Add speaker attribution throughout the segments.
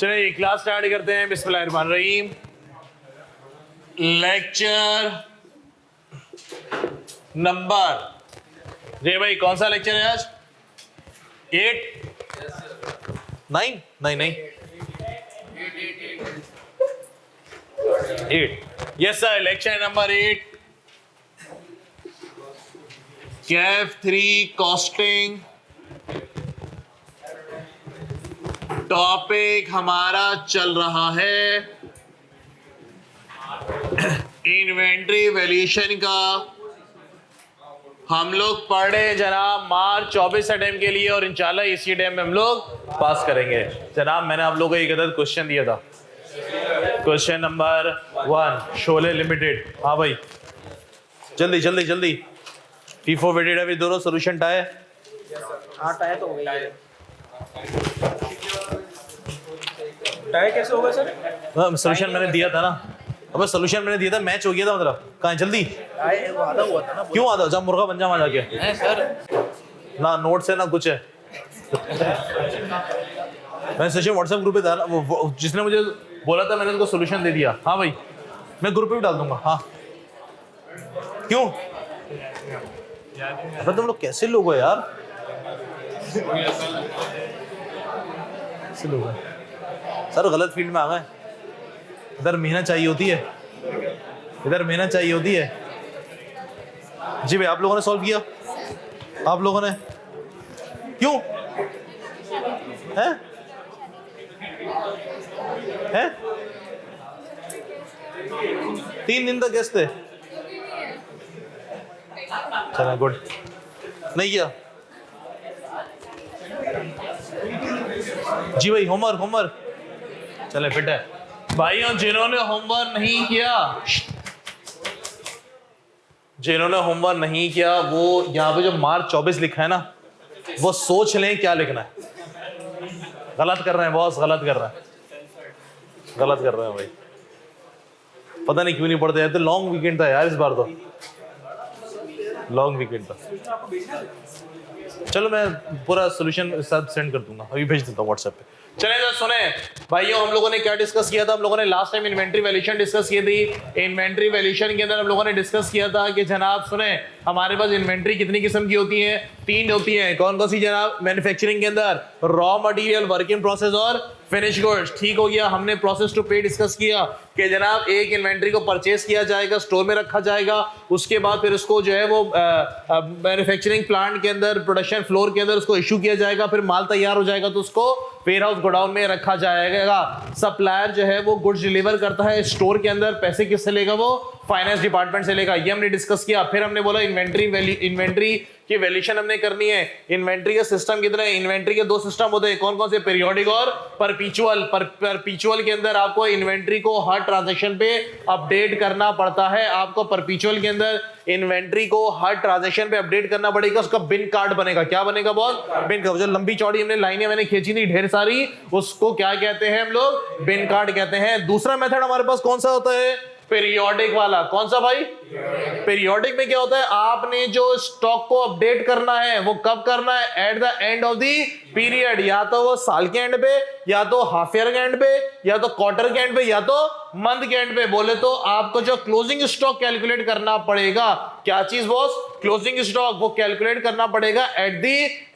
Speaker 1: चलिए class start करते हैं। बिस्मिल्लाहिर्रहमानिर्रहीम। लेक्चर नंबर जी भाई कौन सा लेक्चर है आज? 8 9 नहीं 8 yes sir. Lecture number 8 Kaif 3 costing. Topic हमारा चल रहा है इन्वेंट्री वैल्यूएशन का। हम लोग पढ़ रहे हैं जनाब मार्च 24 अटेम्प्ट के लिए और इंशाल्लाह इसी अटेम्प्ट में हम लोग पास करेंगे। जनाब मैंने आप लोगों को एक अदद क्वेश्चन दिया था। Question number 1 Sholay limited. हाँ भाई जल्दी जल्दी जल्दी। फीफो वेटेड है दोनों सोल्यूशन टाए।
Speaker 2: हाँ टाई तो हो गई है। टाई कैसे होगा सर?
Speaker 1: सोल्यूशन मैंने दिया था ना। अबे सोल्यूशन मैंने दिया था, मैच हो गया था मतलब। कहाँ जल्दी
Speaker 2: वो आधा हुआ था ना।
Speaker 1: क्यों आधा? जब मुर्गा बन जा वहां जाके
Speaker 2: है सर।
Speaker 1: ना नोट्स है ना कुछ है। मैं सोचा व्हाट्सएप ग्रुप पे था ना, वो जिसने मुझे बोला था मैंने उसको सोल्यूशन दे दिया। हाँ भाई मैं ग्रुप पे भी डाल दूंगा। हाँ क्यों? अरे तुम लोग कैसे लोग हो यार? कैसे लोग हैं सर? गलत फील्ड में आ गए। इधर मेहनत चाहिए होती है, इधर मेहनत चाहिए होती है। जी भाई आप लोगों ने सॉल्व किया? आप लोगों ने क्यों है? हैं? 3 दिन तक गेस्ट थे। चला गुड। नहीं किया जी भाई होमवर्क चले फिट है भाइयों। जिन्होंने होमवर्क नहीं किया वो यहाँ पे जो मार्च 24 लिखा है ना वो सोच लें क्या लिखना है। गलत कर रहे हैं बॉस, गलत कर रहे हैं भाई। पता नहीं क्यों नहीं पढ़ते यार। तो लॉन्ग वीकेंड था यार इस बार, तो लॉन्ग वीकेंड था। चलो मैं पूरा सोल्यूशन सब सेंड कर दूंगा, अभी भेज देता हूँ व्हाट्सएप पे। चले तो सुने भाइयों, हम लोगों ने क्या डिस्कस किया था? हम लोगों ने last time inventory valuation discuss की थी। इन्वेंट्री वैल्यूएशन के अंदर हम लोगों ने डिस्कस किया था कि जनाब सुने हमारे पास इन्वेंट्री कितनी किस्म की होती है? 3 होती है। कौन कौन सी जनाब? मैन्युफैक्चरिंग के अंदर raw material, work in process और फिनिश गुड्स। ठीक हो गया। हमने प्रोसेस टू पे डिस्कस किया कि जनाब एक इन्वेंट्री को परचेस किया जाएगा, स्टोर में रखा जाएगा, उसके बाद फिर उसको जो है वो मैन्युफैक्चरिंग प्लांट के अंदर, प्रोडक्शन फ्लोर के अंदर उसको इशू किया जाएगा, फिर माल तैयार हो जाएगा तो उसको वेयर हाउस गोडाउन में रखा जाएगा। सप्लायर जो है वो गुड्स डिलीवर करता है स्टोर के अंदर, पैसे किससे लेगा? वो फाइनेंस डिपार्टमेंट से लेगा। ये हमने डिस्कस किया। फिर हमने बोला इन्वेंट्री की वैल्यूएशन हमने करनी है। इन्वेंट्री का सिस्टम कितना है? इन्वेंट्री के 2 सिस्टम होते हैं। कौन कौन से? पीरियोडिक और परपीचुअल। परपीचुअल के अंदर आपको इन्वेंट्री को हर ट्रांजैक्शन पे अपडेट करना पड़ता है। आपको परपीचुअल के अंदर इन्वेंट्री को हर ट्रांजैक्शन पे अपडेट करना पड़ेगा। उसका बिन कार्ड बनेगा। क्या बनेगा बॉस? बिन कार्ड। जो लंबी चौड़ी हमने लाइनें मैंने खींची थी ढेर सारी, उसको क्या कहते हैं हम लोग? बिन कार्ड कहते हैं। दूसरा मेथड हमारे पास कौन सा होता है? पीरियोडिक वाला। कौन सा भाई? पीरियोडिक में क्या होता है? आपने जो स्टॉक को अपडेट करना है वो कब करना है? At the end of the period. या तो वो साल के एंड पे, या तो हाफ ईयर के एंड पे, या तो क्वार्टर के एंड पे, या तो मंथ के एंड पे। बोले तो आपको जो क्लोजिंग स्टॉक कैलकुलेट करना पड़ेगा। क्या चीज बॉस? Closing stock. वो कैलकुलेट करना पड़ेगा at the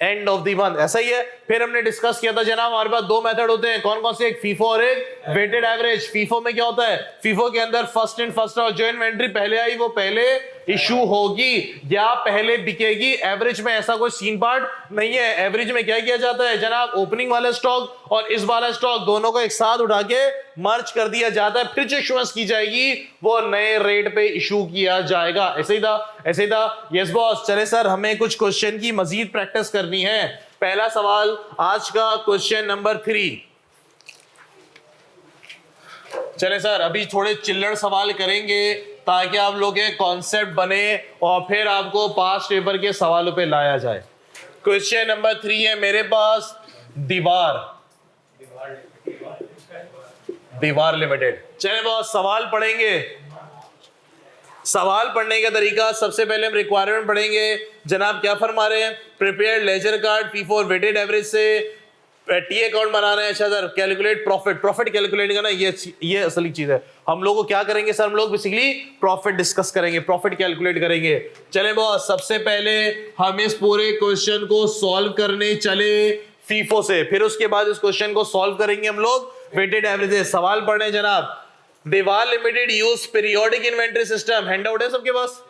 Speaker 1: end of the month. ऐसा ही है। फिर हमने डिस्कस किया था जनाब हमारे पास 2 मेथड होते हैं। कौन कौन से? एक फीफो और एक वेटेड एवरेज। फीफो में क्या होता है? फीफो के अंदर फर्स्ट इन फर्स्ट आउट। जो इन्वेंट्री पहले आई वो पहले इशू होगी या पहले बिकेगी। एवरेज में ऐसा कोई सीन पार्ट नहीं है। एवरेज में क्या किया जाता है जनाब? ओपनिंग वाला स्टॉक और इस वाला स्टॉक दोनों को एक साथ उठा के मर्ज कर दिया जाता है। फिर जो इशूएंस की जाएगी वो नए रेट पे इशू किया जाएगा। ऐसे ही था। Yes boss. चले सर हमें कुछ क्वेश्चन की मजीद प्रैक्टिस करनी है। पहला सवाल आज का क्वेश्चन नंबर 3। चले सर अभी थोड़े चिल्लड़ सवाल करेंगे ताकि आप लोग के कॉन्सेप्ट बने और फिर आपको पास्ट पेपर के सवालों पे लाया जाए। क्वेश्चन नंबर 3 है मेरे पास दीवार लिमिटेड। चले बॉस सवाल पढ़ेंगे। सवाल पढ़ने का तरीका, सबसे पहले हम रिक्वायरमेंट पढ़ेंगे। जनाब क्या फरमा रहे हैं? Prepare ledger card FIFO weighted average से टी अकाउंट बनाना है। अच्छा sir, calculate profit, profit calculate करना, ये असली चीज है। हम लोग को क्या करेंगे सर, हम लोग बेसिकली प्रॉफिट डिस्कस करेंगे, प्रॉफिट कैलकुलेट करेंगे। चले बॉस, सबसे पहले हम इस पूरे क्वेश्चन को सॉल्व करने चले फीफो से, फिर उसके बाद इस क्वेश्चन को सॉल्व करेंगे हम लोग वेटेड एवरेजेस। सवाल पढ़ने जनाब। Deewar limited uses periodic inventory system. Handout है सबके पास?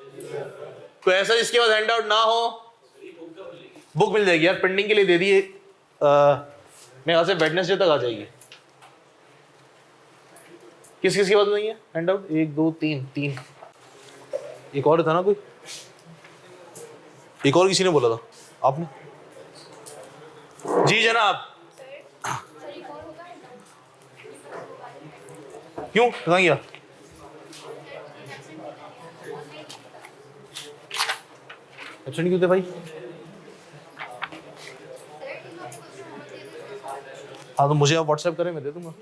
Speaker 1: कोई ऐसा जिसके पास हैंडआउट ना हो? बुक मिल जाएगी यार, प्रिंटिंग के लिए दे दिए। मैं यहाँ से वेडनेसडे तक आ जाएगी। किस किस के पास नहीं है हैंडआउट? 1 2 3 3। एक और था ना कोई, एक और किसी ने बोला था आपने? जी जनाब। क्यों, कहाँ गया? एब्सेंट क्यों थे भाई? हाँ तो मुझे आप व्हाट्सएप करें, मैं दे दूंगा।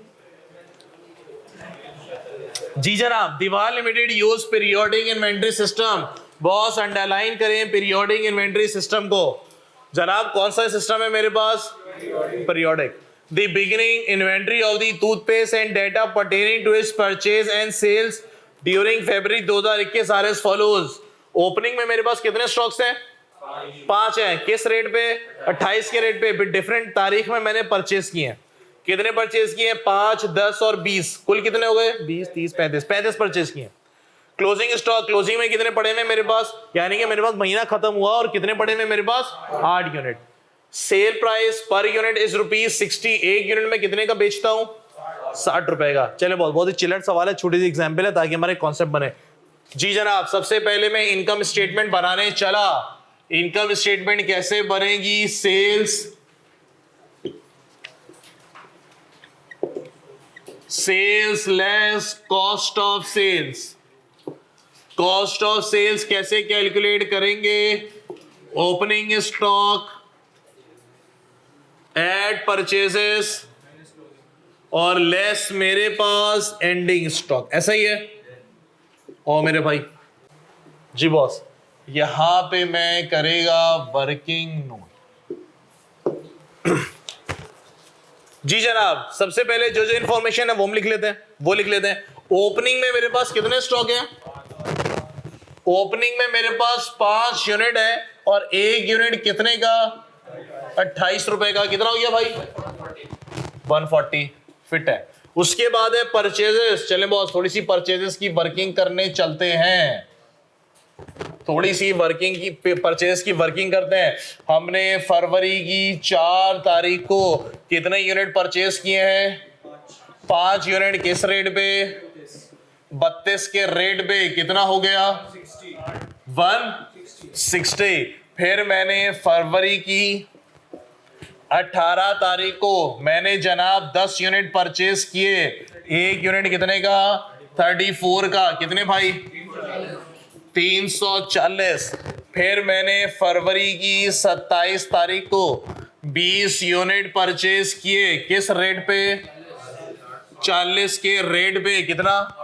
Speaker 1: जी जनाब, Deewar limited uses periodic inventory system. Boss underline करें पीरियोडिक इन्वेंटरी सिस्टम को। जनाब कौन सा सिस्टम है मेरे पास? Periodic. The beginning inventory of the toothpaste and data pertaining to its purchase and sales during February 2021 are as follows. Opening में मेरे पास कितने स्टॉक्स हैं? 5 हैं। किस रेट पे? 28 के रेट पे। डिफरेंट तारीख में मैंने परचेज किए हैं। कितने परचेज किए? 5, 10 और 20। कुल कितने हो गए? 20, 30, 35 परचेज किए। क्लोजिंग स्टॉक, क्लोजिंग में कितने पड़े हुए मेरे पास? यानी कि मेरे पास महीना खत्म हुआ और कितने पड़े हुए मेरे पास? 8 unit. Sale price per unit is ₹60। एक यूनिट में कितने का बेचता हूं? 60 रुपए का। चले बहुत ही चिल्लर सवाल है, छोटी सी एग्जाम्पल है ताकि हमारे कॉन्सेप्ट बने। जी जनाब, सबसे पहले मैं इनकम स्टेटमेंट बनाने चला। इनकम स्टेटमेंट कैसे बनेगी? Sales less cost of sales. Cost of sales कैसे कैलकुलेट करेंगे? ओपनिंग स्टॉक एड परचेजेस और लेस मेरे पास एंडिंग स्टॉक। ऐसा ही है। और मेरे भाई जी बॉस, यहां पे मैं करेगा वर्किंग नोट। जी जनाब, सबसे पहले जो जो इंफॉर्मेशन है वो हम लिख लेते हैं, ओपनिंग में मेरे पास कितने स्टॉक है? ओपनिंग में मेरे पास 5 यूनिट है और एक यूनिट कितने का? 28 रुपए का। कितना हो गया भाई? 140। फिट है। उसके बाद है परचेजेस। चले बॉस, थोड़ी सी परचेजेस की वर्किंग करने चलते हैं। थोड़ी सी वर्किंग की, परचेज की वर्किंग करते हैं। हमने फरवरी की 4 तारीख को कितने यूनिट परचेज किए हैं? 5 यूनिट। किस रेट पे? 32 के रेट पे। कितना हो गया? 160। फिर मैंने फरवरी की 18 तारीख को मैंने जनाब 10 यूनिट परचेज किए। एक यूनिट कितने का? 34 का। कितने भाई? 340। फिर मैंने फरवरी की 27 तारीख को 20 यूनिट परचेज किए। किस रेट पे? 40 के रेट पे। कितना?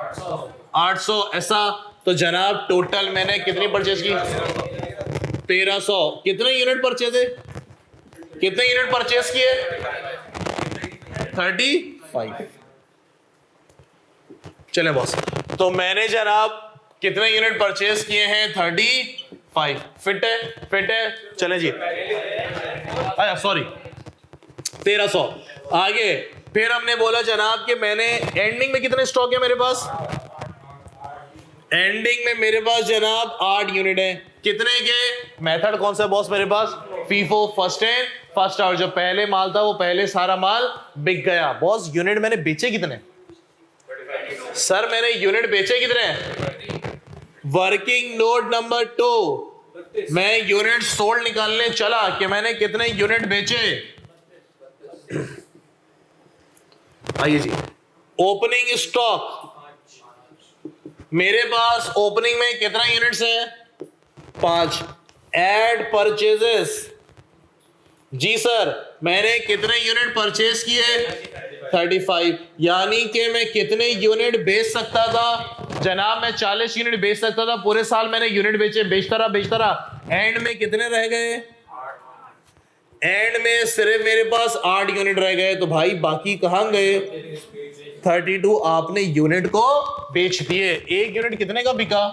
Speaker 1: 800। ऐसा तो जनाब टोटल मैंने कितनी परचेज की? 1300। कितने यूनिट परचेज है? कितने यूनिट परचेज किए? 35। चले बॉस, तो मैंने जनाब कितने यूनिट परचेज किए हैं? 35। फिट है। चले जी, अच्छा सॉरी 1300। आगे फिर हमने बोला जनाब कि मैंने एंडिंग में कितने स्टॉक है मेरे पास? एंडिंग में मेरे पास जनाब 8 यूनिट है। कितने के? मेथड कौन सा बॉस मेरे पास? FIFO, first in first out. जो पहले माल था वो पहले सारा माल बिक गया। बॉस यूनिट मैंने बेचे कितने? सर मैंने यूनिट बेचे कितने? वर्किंग नोट नंबर 2, मैं यूनिट सोल्ड निकालने चला कि मैंने कितने यूनिट बेचे। आइए जी, ओपनिंग स्टॉक मेरे पास ओपनिंग में कितना यूनिट्स है? 5। एड परचेजेस, जी सर मैंने कितने यूनिट परचेज किए? 35। यानी कि मैं कितने यूनिट बेच सकता था? जनाब मैं 40 यूनिट बेच सकता था। पूरे साल मैंने यूनिट बेचे, बेचता रहा। एंड में कितने रह गए? एंड में सिर्फ मेरे पास 8 यूनिट रह गए, तो भाई बाकी कहां गए? 32 आपने यूनिट को बेच दिए। एक यूनिट कितने का बिका?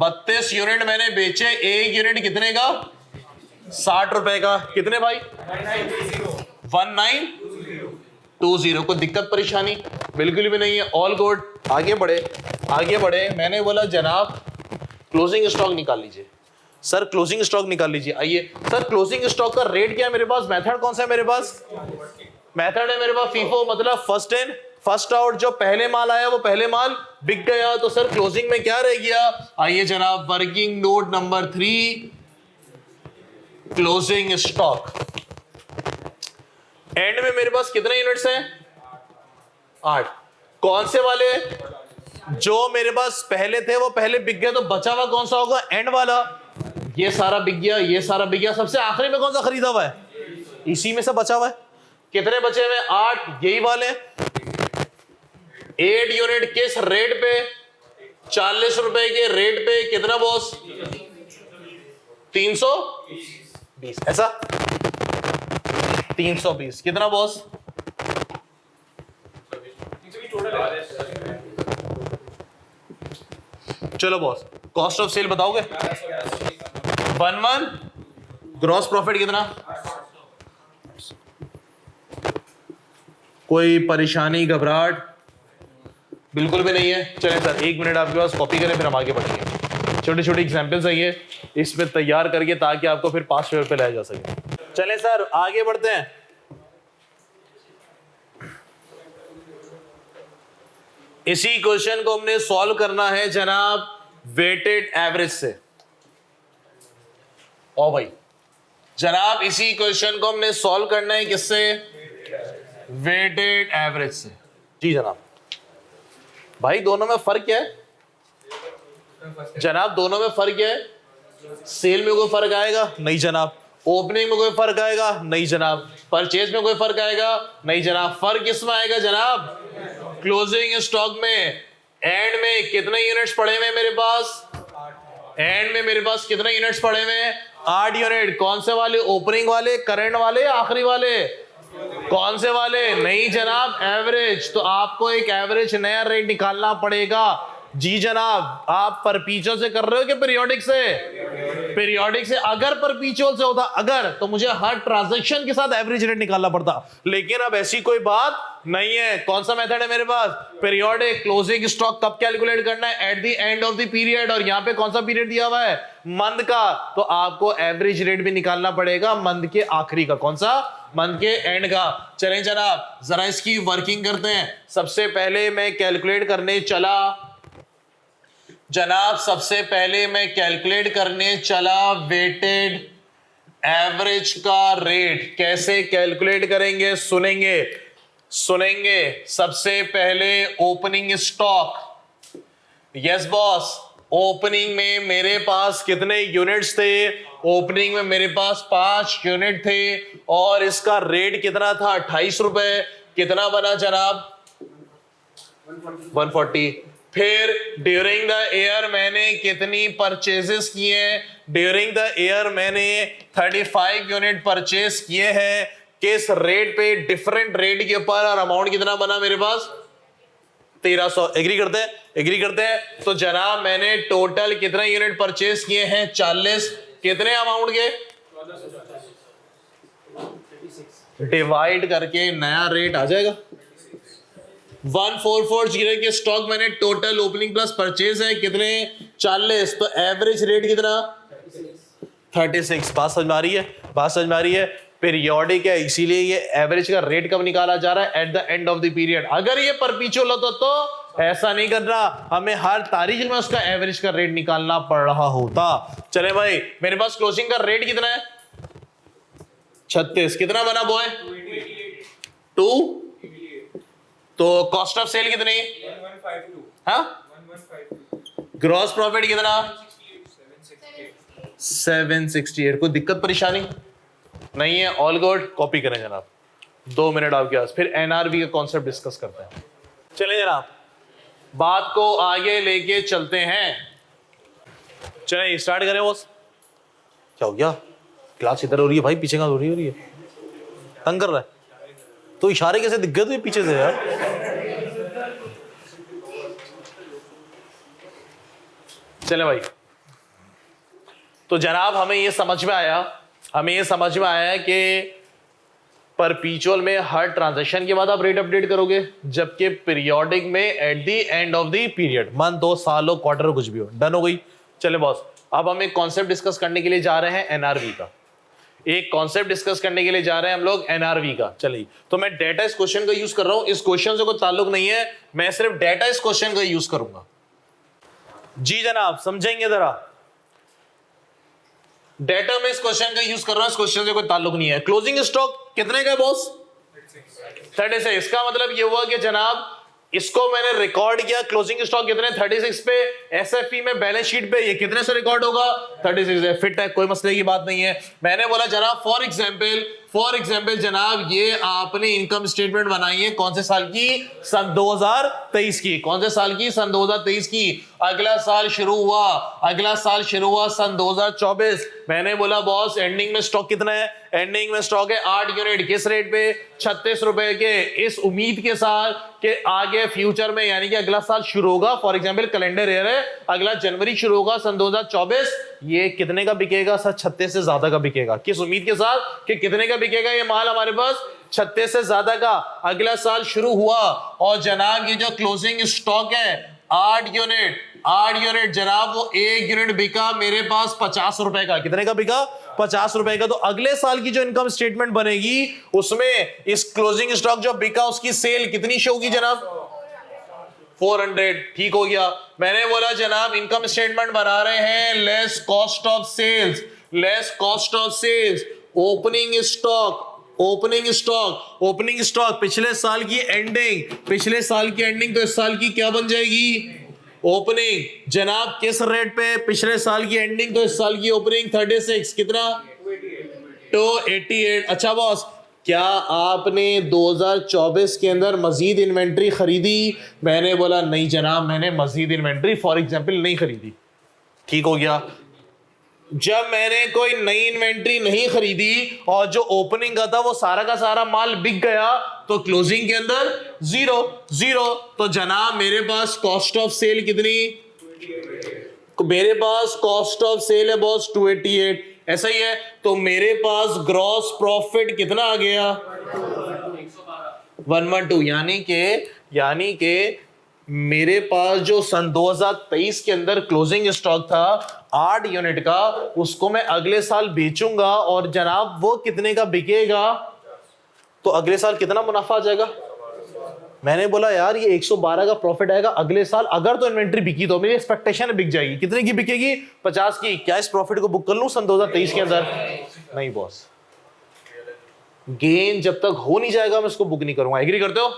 Speaker 1: 32 यूनिट मैंने बेचे। एक यूनिट कितने का? 60 रुपए का। कितने भाई? 1920। कोई दिक्कत परेशानी? बिल्कुल भी नहीं है, ऑल गुड। आगे बढ़े, आगे बढ़े। मैंने बोला जनाब क्लोजिंग स्टॉक निकाल लीजिए। सर क्लोजिंग स्टॉक निकाल लीजिए। आइए सर, क्लोजिंग स्टॉक का रेट क्या है मेरे पास? मेथड कौन सा है मेरे पास? मेथड है मेरे पास फीफो, मतलब फर्स्ट इन फर्स्ट आउट। जो पहले माल आया वो पहले माल बिक गया, तो सर क्लोजिंग में क्या रह गया? आइए जनाब, working note number 3, closing stock. And में मेरे पास कितने यूनिट्स हैं? 8। कौन से वाले? जो मेरे पास पहले थे वो पहले बिक गए, तो बचा हुआ कौन सा होगा? एंड वाला। ये सारा बिक गया, ये सारा बिक गया। सबसे आखिरी में कौन सा खरीदा हुआ है? इसी में से बचा हुआ है। कितने बचे हुए? 8। यही वाले 8 यूनिट किस रेट पे? 40 रुपए के रेट पे। कितना बॉस? 320। ऐसा 320। कितना बॉस? चलो बॉस, कॉस्ट ऑफ सेल बताओगे? 11। ग्रॉस प्रॉफिट कितना? कोई परेशानी, घबराहट? बिल्कुल भी नहीं है। चलें सर, 1 मिनट आपके पास कॉपी करें, फिर हम आगे बढ़ेंगे। छोटे छोटे एग्जाम्पल्स है ये, इसमें तैयार करके, ताकि आपको फिर पास फेवर पे लाया जा सके। चलें सर, आगे बढ़ते हैं। इसी क्वेश्चन को हमने सॉल्व करना है जनाब वेटेड एवरेज से। ओ भाई जनाब, इसी क्वेश्चन को हमने सॉल्व करना है किससे? वेटेड एवरेज से। जी जनाब। भाई दोनों में फर्क क्या है जनाब? दोनों में फर्क क्या है? सेल में कोई फर्क आएगा? नहीं जनाब। ओपनिंग में कोई फर्क आएगा? नहीं जनाब। परचेज में कोई फर्क आएगा? नहीं जनाब। फर्क किसमें आएगा जनाब? क्लोजिंग स्टॉक में। एंड में कितने यूनिट्स पड़े हुए मेरे पास? एंड में मेरे पास कितने यूनिट्स पड़े हुए? 8 यूनिट। कौन से वाले? ओपनिंग वाले, करंट वाले, आखिरी वाले? कौन से वाले? नहीं जनाब, एवरेज। तो आपको एक एवरेज नया रेट निकालना पड़ेगा। जी जनाब। आप परपीचुअल से कर रहे हो कि पीरियोडिक से? पीरियोडिक से। अगर परपीचुअल से होता अगर, तो मुझे हर ट्रांजैक्शन के साथ एवरेज रेट निकालना पड़ता, लेकिन अब ऐसी कोई बात नहीं है। कौन सा मेथड है मेरे पास? पीरियोडिक। क्लोजिंग स्टॉक कब कैलकुलेट करना है? At the end of the period. और यहां पे कौन सा पीरियड दिया हुआ है? मंथ का। तो आपको एवरेज रेट भी निकालना पड़ेगा मंथ के आखिरी का। कौन सा? मंथ के एंड का। चलें जनाब, जरा इसकी वर्किंग करते हैं। सबसे पहले मैं कैलकुलेट करने चला जनाब, सबसे पहले मैं कैलकुलेट करने चला वेटेड एवरेज का रेट। कैसे कैलकुलेट करेंगे? सुनेंगे सुनेंगे। सबसे पहले opening stock. Yes boss. Opening में मेरे पास कितने यूनिट्स थे? ओपनिंग में मेरे पास 5 यूनिट थे, और इसका रेट कितना था? 28 रुपए। कितना बना जनाब? 140। फिर ड्यूरिंग द ईयर मैंने कितनी परचेजेस किए? ड्यूरिंग द ईयर मैंने 35 यूनिट परचेज किए हैं। किस रेट पे? डिफरेंट रेट के ऊपर। और अमाउंट कितना बना मेरे पास? 1300। एग्री करते हैं? एग्री करते हैं। तो जनाब मैंने टोटल कितने यूनिट परचेज किए हैं? 40। कितने अमाउंट के? डिवाइड करके नया रेट आ जाएगा। 1440 के स्टॉक मैंने टोटल ओपनिंग प्लस परचेज है कितने? 40। तो एवरेज रेट कितना? 36। बात समझ में आ रही है? बात समझ में आ रही है? पीरियोडिक है, इसीलिए ये एवरेज का रेट कब निकाला जा रहा है? At the end of the period. अगर ये परपीचुअल होता तो ऐसा नहीं करना, हमें हर तारीख में उसका एवरेज का रेट निकालना पड़ रहा होता। चले भाई, मेरे पास क्लोजिंग का रेट कितना है? 36। कितना बना बॉय? 2। तो कॉस्ट ऑफ सेल कितनी? 1152। ग्रॉस प्रॉफिट कितना? 768। कोई दिक्कत परेशानी नहीं है? All good. कॉपी करें जनाब। 2 मिनट आपके पास, फिर एनआरबी का कॉन्सेप्ट डिस्कस करते हैं। चलें जनाब, बात को आगे लेके चलते हैं। चलें स्टार्ट करें बॉस। क्या हो गया? क्लास इधर हो रही है भाई, पीछे कहाँ हो रही है, तंग कर रहा है तो इशारे कैसे दिख गए तुझे पीछे से यार। चले भाई, तो जनाब हमें ये समझ में आया कि परपीचुअल में हर ट्रांजैक्शन के बाद आप रेट अपडेट करोगे, जबकि पीरियोडिक में at the end of the period, month हो, साल हो, क्वार्टर हो, कुछ भी हो। डन हो गई। चले बॉस, अब हम एक कॉन्सेप्ट डिस्कस करने के लिए जा रहे हैं एनआरवी का। हम लोग एनआरवी का। चलिए, तो मैं डेटा इस क्वेश्चन का यूज कर रहा हूं, इस क्वेश्चन से कोई ताल्लुक नहीं है, मैं सिर्फ डेटा इस क्वेश्चन का यूज करूंगा। जी जनाब, समझेंगे जरा, डेटा में इस क्वेश्चन का यूज कर रहा हूं, इस क्वेश्चन से कोई ताल्लुक नहीं है। क्लोजिंग स्टॉक कितने का है बॉस? 36। इसका मतलब ये हुआ कि जनाब इसको मैंने रिकॉर्ड किया, क्लोजिंग स्टॉक कितने 36 पे, एसएफई में बैलेंस शीट पे ये कितने से रिकॉर्ड होगा? 36 है। फिट है, कोई मसले की बात नहीं है। मैंने बोला जनाब फॉर एग्जांपल जनाब ये आपने इनकम स्टेटमेंट बनाई है कौन से साल की? सन 2023 की। कौन से साल की? सन 2023 की। अगला साल शुरू हुआ सन 2024। मैंने बोला बॉस एंडिंग में स्टॉक कितना है? एंडिंग में स्टॉक है 8 यूनिट। किस रेट पे? 36 रुपए के। इस उम्मीद के साथ कि आगे फ्यूचर में, यानी कि अगला साल शुरू होगा, फॉर एग्जांपल कैलेंडर ईयर है, अगला जनवरी शुरू होगा सन 2024, ये कितने का बिकेगा सर? 36 से ज्यादा का बिकेगा। किस उम्मीद के साथ कि कितने का बिकेगा ये माल हमारे पास? 36 से ज्यादा का। अगला साल शुरू हुआ और जनाब ये जो क्लोजिंग स्टॉक है 8 यूनिट जनाब, वो 1 यूनिट बिका मेरे पास 50 रुपए का। कितने का बिका? 50 रुपए का। तो अगले साल की जो इनकम स्टेटमेंट बनेगी उसमें इस क्लोजिंग स्टॉक जो बिका उसकी सेल कितनी शो होगी जनाब? 400। ठीक हो गया। मैंने बोला जनाब इनकम स्टेटमेंट बना रहे हैं less cost of sales, opening stock पिछले साल की एंडिंग, तो इस साल की क्या बन जाएगी? ओपनिंग। जनाब किस रेट पे? पिछले साल की एंडिंग, तो इस साल की ओपनिंग 36। कितना? 288। अच्छा बॉस, क्या आपने 2024 के अंदर मजीद इन्वेंट्री खरीदी? मैंने बोला नहीं जनाब, मैंने मजीद इन्वेंट्री फॉर एग्जांपल नहीं खरीदी। ठीक हो गया। जब मैंने कोई नई इन्वेंट्री नहीं खरीदी और जो ओपनिंग का था वो सारा का सारा माल बिक गया, तो क्लोजिंग के अंदर जीरो। तो जनाब मेरे पास कॉस्ट ऑफ सेल कितनी? मेरे पास कॉस्ट ऑफ सेल है बॉस 288। ऐसा ही है। तो मेरे पास ग्रॉस प्रॉफिट कितना आ गया? 112। यानी के मेरे पास जो सन 2023 के अंदर क्लोजिंग स्टॉक था 8 यूनिट का, उसको मैं अगले साल बेचूंगा और जनाब वो कितने का बिकेगा? तो अगले साल कितना मुनाफा आ जाएगा? मैंने बोला यार ये 112 का प्रॉफिट आएगा अगले साल, अगर तो इन्वेंट्री बिकी तो मेरी एक्सपेक्टेशन बिक जाएगी। कितने की बिकेगी? 50 की। क्या इस प्रॉफिट को बुक कर लूं सन 2023 के अंदर? नहीं बॉस, गेन जब तक हो नहीं जाएगा मैं उसको बुक नहीं करूंगा। एग्री करते हो?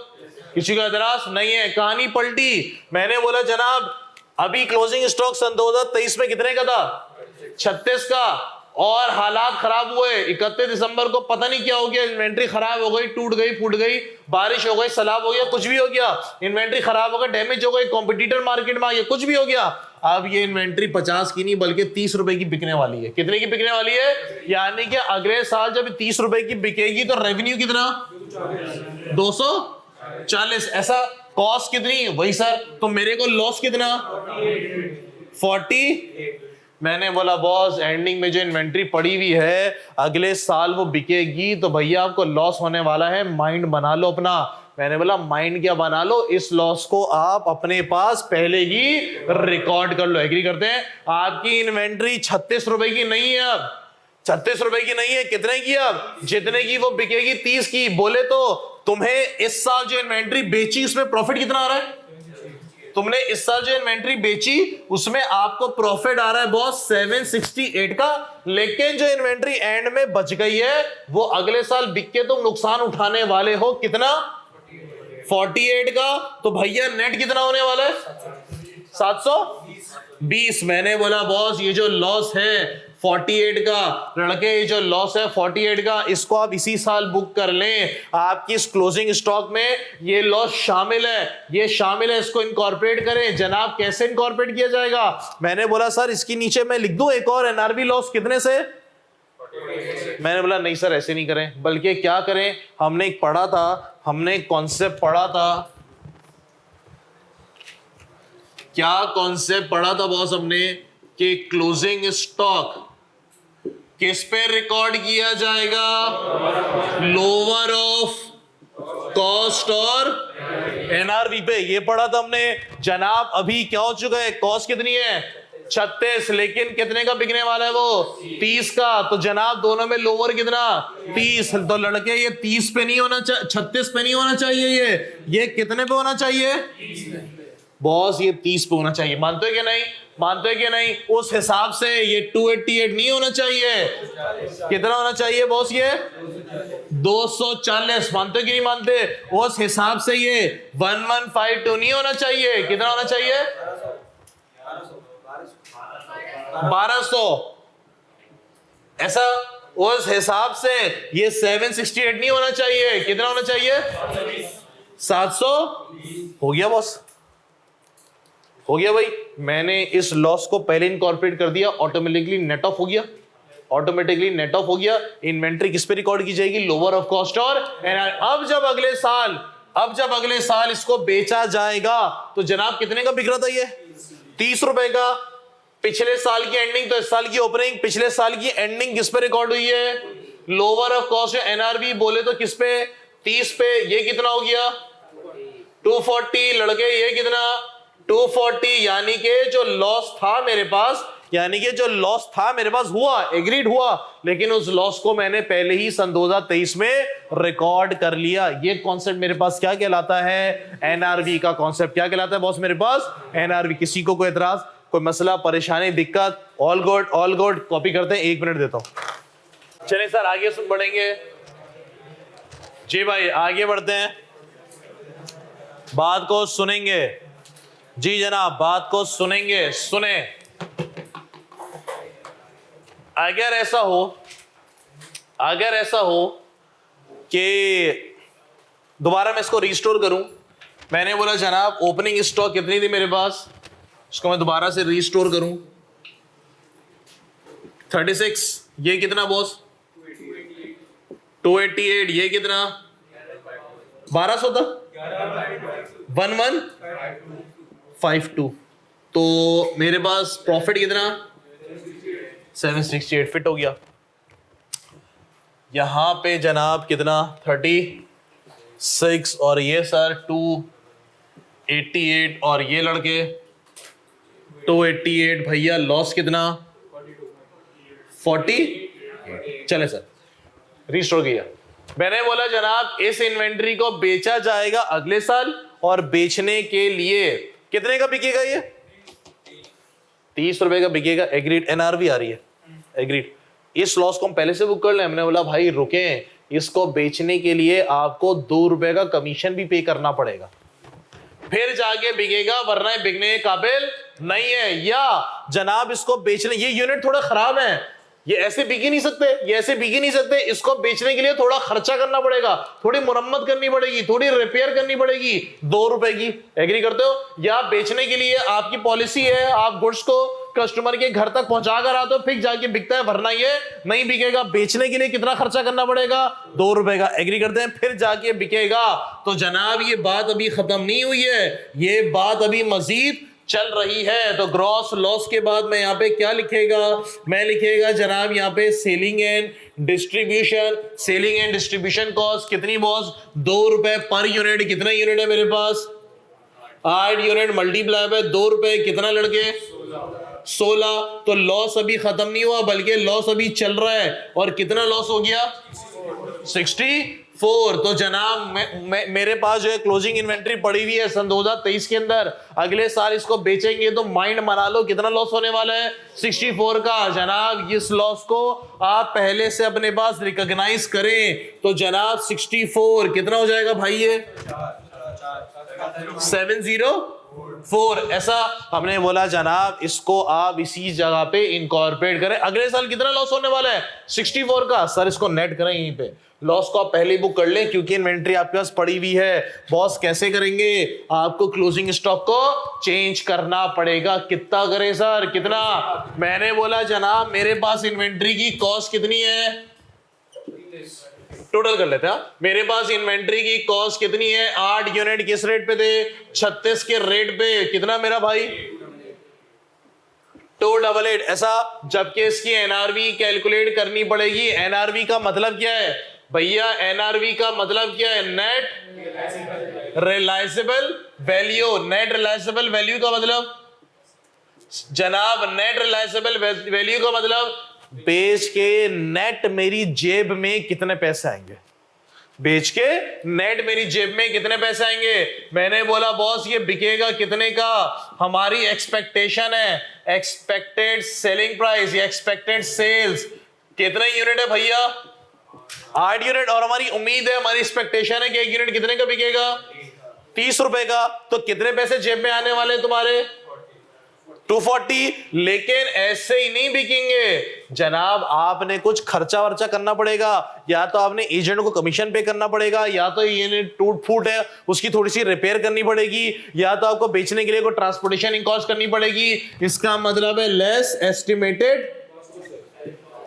Speaker 1: किसी का एतराज नहीं है? कहानी पलटी। मैंने बोला जनाब अभी क्लोजिंग स्टॉक सन 2023 में कितने का था? 36 का। और हालात खराब हुए 31 दिसंबर को, पता नहीं क्या हो गया, इन्वेंट्री खराब हो गई, टूट गई, फूट गई, बारिश हो गई, सैलाब हो गया, कुछ भी हो गया, इन्वेंट्री खराब हो गई, डैमेज हो गई, कॉम्पिटिटर मार्केट में आ गया, कुछ भी हो गया। अब ये इन्वेंट्री 50 की नहीं बल्कि 30 रुपए की बिकने वाली है। कितने की बिकने वाली है? यानी कि अगले साल जब 30 रुपए की बिकेगी तो रेवेन्यू कितना? 240। ऐसा। कॉस्ट कितनी? वही सर। तो मेरे को लॉस कितना? 40। मैंने बोला बॉस एंडिंग में जो इन्वेंट्री पड़ी हुई है अगले साल वो बिकेगी तो भैया आपको लॉस होने वाला है, माइंड बना लो अपना। मैंने बोला माइंड क्या बना लो? इस लॉस को आप अपने पास पहले ही रिकॉर्ड कर लो। एग्री करते हैं? आपकी इन्वेंट्री 36 रुपए की नहीं है, अब 36 रुपए की नहीं है। कितने की? अब जितने की वो बिकेगी 30 की। बोले तो तुम्हें इस साल जो इन्वेंट्री बेची उसमें प्रॉफिट कितना आ रहा है? तुमने इस साल जो इन्वेंट्री बेची उसमें आपको प्रॉफिट आ रहा है बॉस 768 का, लेकिन जो इन्वेंट्री एंड में बच गई है वो अगले साल बिक के तुम नुकसान उठाने वाले हो कितना? 48 का। तो भैया नेट कितना होने वाला है? 720। मैंने बोला बॉस ये जो लॉस है 48 का, लड़के ये जो लॉस है 48 का, इसको आप इसी साल बुक कर लें। आपकी इस क्लोजिंग स्टॉक में ये लॉस शामिल है, ये शामिल है, इसको इनकॉर्पोरेट करें। जनाब कैसे इनकॉर्पोरेट किया जाएगा? मैंने बोला सर इसके नीचे मैं लिख दूं एक और एनआरवी लॉस कितने से? मैंने बोला नहीं सर ऐसे नहीं करें, बल्कि क्या करें, हमने एक पढ़ा था, हमने एक कॉन्सेप्ट पढ़ा था। क्या कॉन्सेप्ट पढ़ा था बॉस हमने कि क्लोजिंग स्टॉक किस पे रिकॉर्ड किया जाएगा? लोअर ऑफ कॉस्ट और एनआरवी पे। ये पढ़ा था हमने जनाब। अभी क्या हो चुका है, कॉस्ट कितनी है 36, लेकिन कितने का बिकने वाला है वो 30 का। तो जनाब दोनों में लोअर कितना 30। तो लड़के ये 30 पे नहीं होना चाहिए, 36 पे नहीं होना चाहिए, ये कितने पे होना चाहिए बॉस? ये 30 पे होना चाहिए। मानते हो कि नहीं? मानते हो कि नहीं? उस हिसाब से ये 288 नहीं होना चाहिए। कितना होना चाहिए बॉस? ये 240। मानते हो कि नहीं मानते? उस हिसाब से ये 1152 नहीं होना चाहिए। कितना होना चाहिए? 1200। ऐसा उस हिसाब से ये 768 नहीं होना चाहिए। कितना होना चाहिए? 700। हो गया बॉस, हो गया भाई। मैंने इस लॉस को पहले इनकॉर्पोरेट कर दिया, ऑटोमेटिकली नेट ऑफ हो गया, ऑटोमेटिकली नेट ऑफ हो गया। इन्वेंट्री किस पे रिकॉर्ड की जाएगी? लोअर ऑफ कॉस्ट और अब जब अगले साल इसको बेचा जाएगा तो जनाब कितने का बिक रहा था ये? 30 रुपए का। पिछले साल की एंडिंग, तो इस साल की ओपनिंग, पिछले साल की एंडिंग किस पे रिकॉर्ड हुई है? लोअर ऑफ कॉस्ट एनआरवी बोले तो किस पे? 30 पे। ये कितना हो गया? 240। लड़के ये कितना? 240। यानी कि जो लॉस था मेरे पास, हुआ, एग्रीड हुआ, लेकिन उस लॉस को मैंने पहले ही सन 2023 में रिकॉर्ड कर लिया। ये कॉन्सेप्ट मेरे पास क्या कहलाता है? एनआरवी का कॉन्सेप्ट क्या कहलाता है बॉस मेरे पास? एनआरवी। किसी को कोई एतराज, कोई मसला, परेशानी, दिक्कत? All good, all good. Copy करते हैं, 1 मिनट देता हूं। चलिए सर आगे बढ़ेंगे जी भाई, आगे बढ़ते हैं, बात को सुनेंगे जी जनाब, बात को सुनेंगे। सुने, अगर ऐसा हो कि दोबारा मैं इसको रिस्टोर करूं, मैंने बोला जनाब ओपनिंग स्टॉक कितनी थी मेरे पास, इसको मैं दोबारा से रिस्टोर करूं 36। ये कितना बॉस? 288। ये कितना? 1200 था। 1152। तो मेरे पास प्रॉफिट कितना? 768। फिट हो गया। यहां पे जनाब कितना? 36 और ये सर 288 और ये लड़के 288। भैया लॉस कितना? 40। चले सर रिस्टोर किया। मैंने बोला जनाब इस इन्वेंट्री को बेचा जाएगा अगले साल, और बेचने के लिए कितने का बिकेगा? ये 30 रुपए का बिकेगा। एग्रीड। एनआरवी आ रही है, एग्रीड। इस लॉस को हम पहले से बुक कर लें। हमने बोला भाई रुकें, इसको बेचने के लिए आपको 2 रुपए का कमीशन भी पे करना पड़ेगा, फिर जाके बिकेगा, वरना बिकने के काबिल नहीं है। या जनाब इसको बेचने, ये यूनिट थोड़ा खराब है, ये ऐसे बिक ही नहीं सकते, इसको बेचने के लिए थोड़ा खर्चा करना पड़ेगा, थोड़ी मुरम्मत करनी पड़ेगी, थोड़ी रिपेयर करनी पड़ेगी, 2 रुपए की। एग्री करते हो? या बेचने के लिए आपकी पॉलिसी है, आप गुड्स को कस्टमर के घर तक पहुंचा कर आते हो, फिर जाके बिकता है, वरना ये नहीं बिकेगा। बेचने के लिए कितना खर्चा करना पड़ेगा? 2 रुपए का। एग्री करते हैं? फिर जाके बिकेगा। तो जनाब ये बात अभी खत्म नहीं हुई है, ये बात अभी मजीद चल रही है। तो ग्रॉस लॉस के बाद मैं यहाँ पे क्या लिखेगा? मैं लिखेगा जनाब यहाँ पे सेलिंग एंड डिस्ट्रीब्यूशन कॉस्ट कितनी बॉस? 2 रुपए पर यूनिट। कितना यूनिट है मेरे पास? 8 यूनिट मल्टीप्लाई बाय 2 रुपए। कितना लड़के? 16। तो लॉस अभी खत्म नहीं हुआ, बल्कि लॉस अभी चल रहा है। और कितना लॉस हो गया? 64। तो जनाब मेरे पास जो है क्लोजिंग इन्वेंट्री पड़ी हुई है सन 2023 के अंदर। अगले साल इसको बेचेंगे तो माइंड बना लो कितना लॉस होने वाला है? 64 का। जनाब इस लॉस को आप पहले से अपने पास रिकॉग्नाइज करें तो जनाब 64 कितना हो जाएगा भाई? ये 704। ऐसा हमने बोला जनाब इसको आप इसी जगह पे इनकॉर्पोरेट करें। अगले साल कितना लॉस होने वाला है? 64 का। सर इसको नेट करें यहीं पे, लॉस को आप पहले बुक कर लें क्योंकि इन्वेंट्री आपके पास पड़ी हुई है। बॉस कैसे करेंगे? आपको क्लोजिंग स्टॉक को चेंज करना पड़ेगा। कितना करें सर? कितना? मैंने बोला जनाब मेरे पास इन्वेंट्री की कॉस्ट कितनी है, टोटल कर लेते हैं। मेरे पास इन्वेंट्री की कॉस्ट कितनी है? 8 यूनिट किस रेट पे थे? 36 के रेट पे। कितना मेरा भाई? 288। ऐसा जबकि इसकी एनआरवी कैलकुलेट करनी पड़ेगी। एनआरवी का मतलब क्या है भैया? एनआरवी का मतलब क्या है? Net realisable value. Net realisable value का मतलब जनाब, नेट रिलायजेबल वैल्यू का मतलब बेच के नेट मेरी जेब में कितने पैसे आएंगे। बेच के नेट मेरी जेब में कितने पैसे आएंगे। मैंने बोला बॉस ये बिकेगा कितने का? हमारी एक्सपेक्टेशन है एक्सपेक्टेड सेलिंग प्राइस या एक्सपेक्टेड सेल्स। कितने यूनिट है भैया? 8 यूनिट। और हमारी उम्मीद है, हमारी एक्सपेक्टेशन है कि एक यूनिट कितने का बिकेगा? 30 रुपए का। तो कितने पैसे जेब में आने वाले तुम्हारे? 240। लेकिन ऐसे ही नहीं बिकेंगे जनाब, आपने कुछ खर्चा वर्चा करना पड़ेगा। या तो आपने एजेंट को कमीशन पे करना पड़ेगा, या तो ये टूट फूट है उसकी थोड़ी सी रिपेयर करनी पड़ेगी, या तो आपको बेचने के लिए कोई ट्रांसपोर्टेशन कॉस्ट करनी पड़ेगी। इसका मतलब है less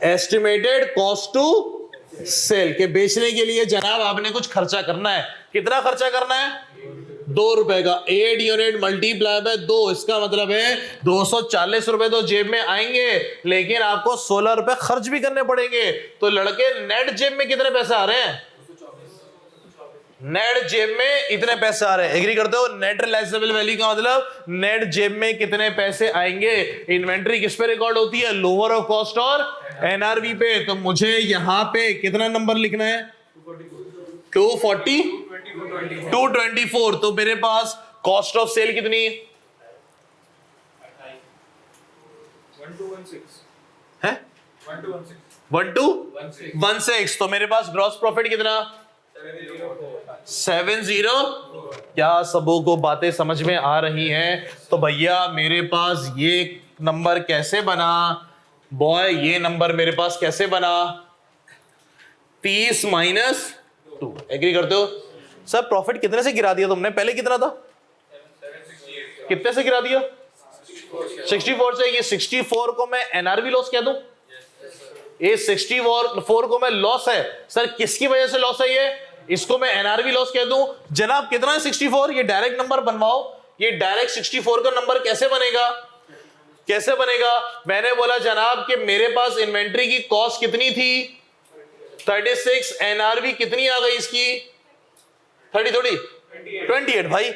Speaker 1: estimated cost to sell. के बेचने के लिए जनाब आपने कुछ खर्चा करना है। कितना खर्चा करना है? 2 रुपए का। 8 यूनिट मल्टीप्लाई बाय 2, इसका मतलब है 240 रुपए तो जेब में आएंगे, लेकिन आपको 16 रुपए खर्च भी करने पड़ेंगे। तो लड़के नेट जेब में कितने पैसे आ रहे हैं? नेट जेब में इतने पैसे आ रहे हैं। एग्री करते हो? नेट रिलायजेबल वैल्यू का मतलब नेट जेब में कितने पैसे आएंगे। इन्वेंट्री किस पे रिकॉर्ड होती है? लोअर ऑफ कॉस्ट और एनआरवी पे। तो मुझे यहां पे कितना नंबर लिखना है? 224। तो मेरे पास कॉस्ट ऑफ सेल कितनी है? 1216। तो मेरे पास ग्रॉस प्रॉफिट कितना? 70। क्या सबों को बातें समझ में आ रही हैं? तो भैया मेरे पास ये नंबर कैसे बना बॉय? ये नंबर मेरे पास कैसे बना? 30 माइनस 2। एग्री करते हो? सर प्रॉफिट कितने से गिरा दिया तुमने? पहले कितना था? कितने से गिरा दिया? 64 से। ये 64 को मैं एनआरवी लॉस कह दूं? ये 64 को मैं लॉस है सर, किसकी वजह से लॉस है ये? इसको मैं एनआरवी लॉस कह दूं? जनाब कितना है 64? ये डायरेक्ट नंबर बनवाओ। ये डायरेक्ट 64 का नंबर कैसे बनेगा? कैसे बनेगा? मैंने बोला जनाब कि मेरे पास इन्वेंट्री की कॉस्ट कितनी थी? 36। एनआरवी कितनी आ गई इसकी? 28 भाई।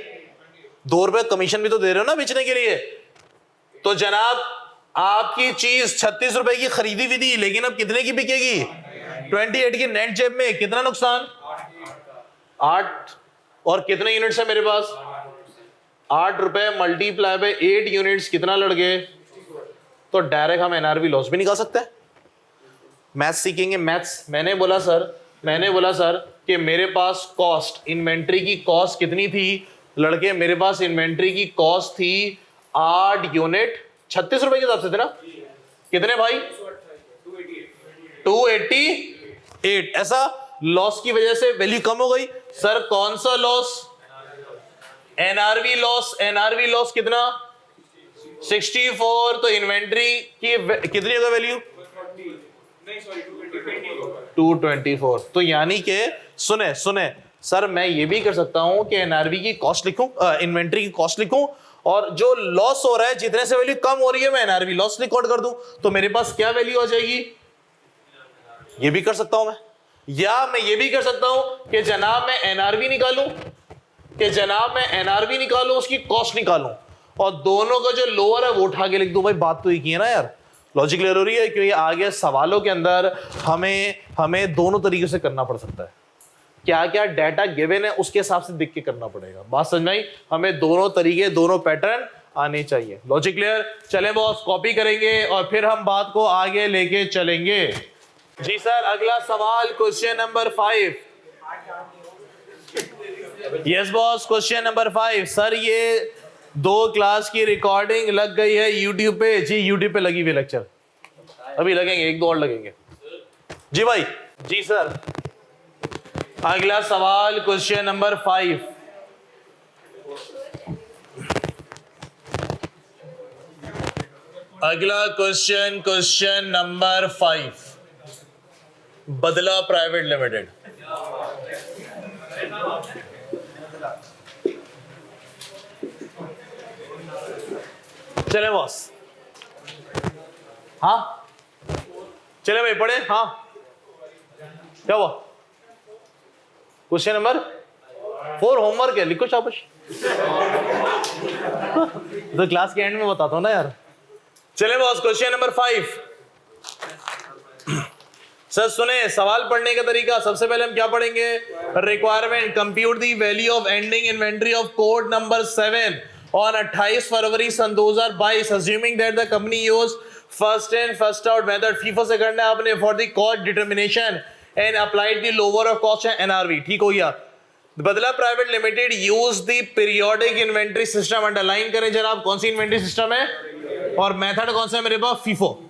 Speaker 1: 2 रुपए कमीशन भी तो दे रहे हो ना बेचने के लिए। तो जनाब आपकी चीज 36 रुपए की खरीदी भी थी, लेकिन अब कितने की बिकेगी? 28 की। नेट जेब में कितना नुकसान? 8। और कितने यूनिट्स है मेरे पास? 8 रुपए मल्टीप्लाई बाय 8 यूनिट्स कितना लड़ गए? तो डायरेक्ट हम एनआरवी लॉस भी निकाल सकते हैं। मैथ्स सीखेंगे, मैथ्स। मैंने बोला सर कि मेरे पास कॉस्ट, इन्वेंट्री की कॉस्ट कितनी थी लड़के? मेरे पास इन्वेंट्री की कॉस्ट थी 8 यूनिट 36 रुपए के हिसाब से थे ना? कितने भाई? 288। ऐसा लॉस की वजह से वैल्यू कम हो गई। सर कौन सा loss? NRV loss. NRV loss कितना? 64। तो इन्वेंट्री की कितनी होगा वैल्यू? 224। तो यानी कि सुने सर, मैं ये भी कर सकता हूं कि एनआरवी की कॉस्ट लिखूं, इन्वेंट्री की कॉस्ट लिखूं, और जो लॉस हो रहा है जितने से वैल्यू कम हो रही है मैं एनआरवी लॉस रिकॉर्ड कर दूं। तो मेरे पास क्या वैल्यू आ जाएगी? ये भी कर सकता हूं मैं। या मैं ये भी कर सकता हूं कि जनाब मैं एनआरवी निकालूं, उसकी कॉस्ट निकालूं, और दोनों का जो लोअर है वो उठा के लिख दूं। भाई बात तो एक ही है ना यार, लॉजिक क्लियर हो रही है? क्योंकि आगे सवालों के अंदर हमें दोनों तरीके से करना पड़ सकता है। क्या क्या डाटा गिवन है उसके हिसाब से देख के करना पड़ेगा। बात समझ में आई? हमें दोनों तरीके, दोनों पैटर्न आने चाहिए। Logic clear? चले बॉस, कॉपी करेंगे और फिर हम बात को आगे लेके चलेंगे। जी सर, अगला सवाल question number 5। Yes boss. Question number 5 sir, ये 2 क्लास की रिकॉर्डिंग लग गई है यूट्यूब पे। जी यूट्यूब पे लगी हुई लेक्चर, अभी लगेंगे 1-2 और लगेंगे। जी भाई। जी सर। अगला सवाल क्वेश्चन नंबर 5। अगला क्वेश्चन नंबर 5, बदला प्राइवेट लिमिटेड। चले बॉस। हाँ चले भाई पढ़े। हाँ क्या हुआ? क्वेश्चन नंबर 4 होमवर्क है, लिखो शाबाश। तो क्लास के एंड में बताता हूँ ना यार। चले बॉस, क्वेश्चन नंबर 5। सर सुने सवाल पढ़ने का तरीका। सबसे पहले हम क्या पढ़ेंगे? Requirement, compute the value of ending inventory of code number 7 on 28 February सन 2022 assuming that the company use first in first out method. FIFO से करना है आपने for the cost determination and applied the lower of cost NRV. ठीक हो गया। Badla private limited use the periodic inventory system. Underline करें जनाब, कौन सी इन्वेंट्री सिस्टम है और मेथड कौन सा है मेरे पास? FIFO.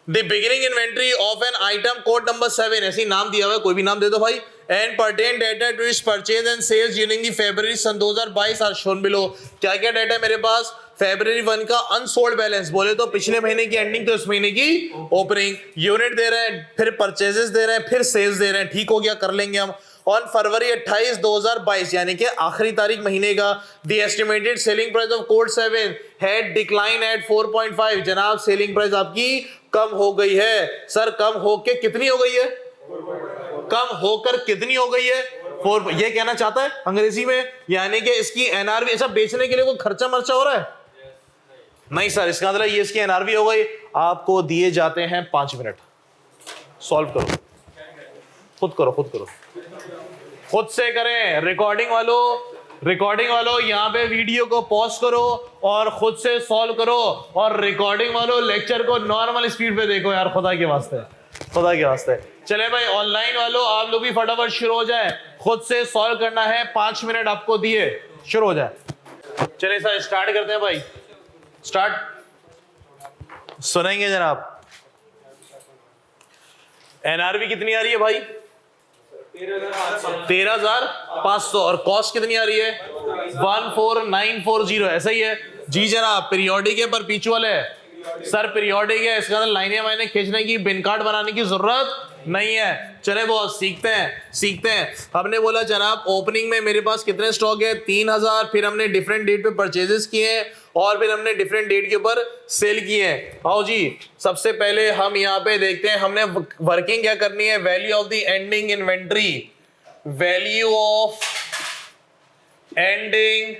Speaker 1: The beginning inventory of an item code number 7, ऐसी नाम दिया हुआ है, कोई भी नाम दे दो भाई। And pertain data to its purchase and sales during the February sun 2022 are shown below। क्या क्या डाटा है मेरे पास? February 1 का अनसोल्ड बैलेंस, बोले तो पिछले महीने की एंडिंग तो इस महीने की ओपनिंग। यूनिट दे रहे हैं, फिर परचेजेस दे रहे हैं, फिर सेल्स दे रहे हैं। ठीक हो गया, कर लेंगे हम। ऑन फरवरी 28 2022 यानी कि आखिरी तारीख महीने का, the estimated selling price of code 7 had decline at 4.5। जनाब सेलिंग प्राइस आपकी कम हो गई है। सर कम होके कितनी हो गई है? कम होकर कितनी हो गई है? 4। ये कहना चाहता है अंग्रेजी में, यानी कि इसकी एनआरवी, ऐसा बेचने के लिए कोई खर्चा मर्चा हो रहा है? नहीं सर, इसका मतलब ये इसकी एनआरवी हो गई। आपको दिए जाते हैं 5 मिनट, सॉल्व करो, खुद करो, खुद करो, खुद से करें। रिकॉर्डिंग वालों यहाँ पे वीडियो को पॉज करो और खुद से सॉल्व करो। और रिकॉर्डिंग वालों लेक्चर को नॉर्मल स्पीड पे देखो यार, खुदा के वास्ते, खुदा के वास्ते। चले भाई ऑनलाइन वालों, आप लोग भी फटाफट शुरू हो जाए, खुद से सॉल्व करना है। 5 मिनट आपको दिए, शुरू हो जाए। चले सर स्टार्ट करते हैं भाई, स्टार्ट। सुनेंगे जनाब। एनआरवी कितनी आ रही है भाई? 13,500। और कॉस्ट कितनी आ रही है? 14,940। ऐसा ही है जी जनाब। पीरियोडिक है पर पिचुअल है। सर पीरियोडिक है, इसका अंदर लाइनें वाइनें खींचने की, बिन कार्ड बनाने की जरूरत नहीं है। चले बॉस सीखते हैं। हमने बोला जनाब ओपनिंग में मेरे पास कितने स्टॉक है? 3,000। फिर हमने डिफरेंट डेट पे परचेजेस किए हैं और फिर हमने डिफरेंट डेट के ऊपर सेल किए हैं। आओ जी, सबसे पहले हम यहाँ पे देखते हैं हमने वर्किंग क्या करनी है। Value of the ending inventory, value of ending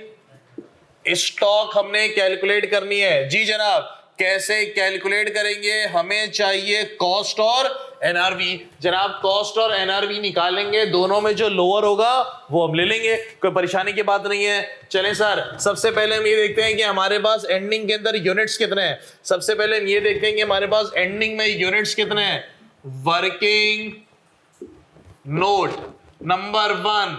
Speaker 1: stock हमने कैलकुलेट करनी है। जी जनाब, कैसे कैलकुलेट करेंगे? हमें चाहिए कॉस्ट और एनआरवी। जनाब कॉस्ट और एनआरवी निकालेंगे, दोनों में जो लोअर होगा वो हम ले लेंगे, कोई परेशानी की बात नहीं है। चलें सर, सबसे पहले हम ये देखते हैं कि हमारे पास एंडिंग के अंदर यूनिट्स कितने हैं। सबसे पहले हम ये देखते हैं कि हमारे पास एंडिंग में यूनिट्स कितने हैं। Working note number 1,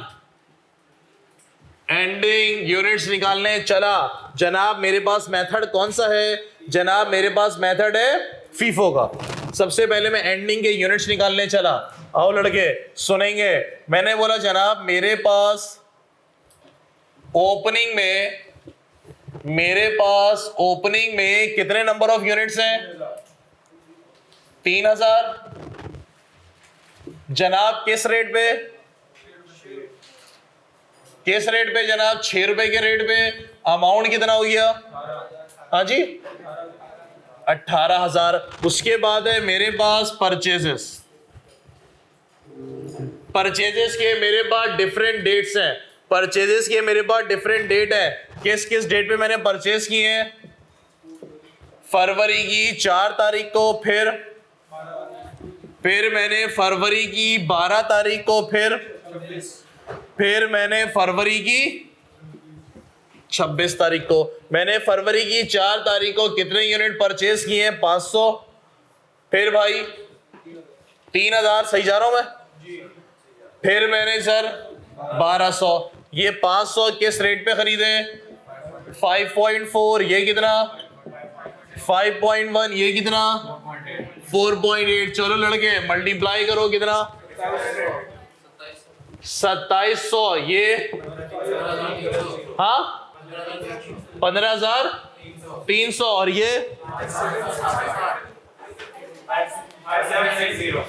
Speaker 1: ending units निकालने चला। जनाब मेरे पास मेथड कौन सा है? जनाब मेरे पास मेथड है फीफो का। सबसे पहले मैं एंडिंग के यूनिट्स निकालने चला। आओ लड़के सुनेंगे। मैंने बोला जनाब मेरे पास ओपनिंग में कितने नंबर ऑफ यूनिट्स हैं? 3,000। जनाब किस रेट पे? जनाब 6 रुपए के रेट पे। अमाउंट कितना हो गया? हाँ जी 18,000। उसके बाद है मेरे पास परचेजेस के मेरे पास डिफरेंट डेट्स हैं। परचेजेस के मेरे पास डिफरेंट डेट है। किस किस डेट पे मैंने परचेज किए हैं? फरवरी की 4 तारीख को, फिर मैंने फरवरी की 12 तारीख को, फिर मैंने फरवरी की 26 तारीख को। मैंने फरवरी की 4 तारीख को कितने यूनिट परचेज किए हैं? 500। फिर भाई 3,000, सही जा रहा हूं मैं? फिर मैंने सर 1200। ये 500 किस रेट पे खरीदे? 5.4। ये कितना? 5.1। ये कितना? 4.8। चलो लड़के मल्टीप्लाई करो, कितना? 2700। ये हाँ 15,300। और ये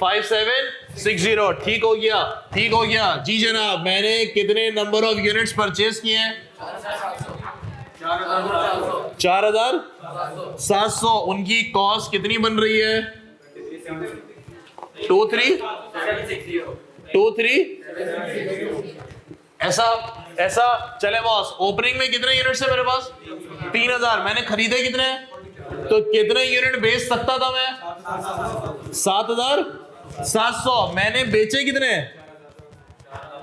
Speaker 1: 5760। ठीक हो गया, ठीक हो गया जी जनाब। मैंने कितने नंबर ऑफ यूनिट्स परचेज किए हैं? 4,700। उनकी कॉस्ट कितनी बन रही है? 23। ऐसा चले बॉस। ओपनिंग में कितने यूनिट्स है मेरे पास? 3,000। मैंने खरीदे कितने? तो कितने यूनिट बेच सकता था मैं? 7,700। मैंने बेचे कितने?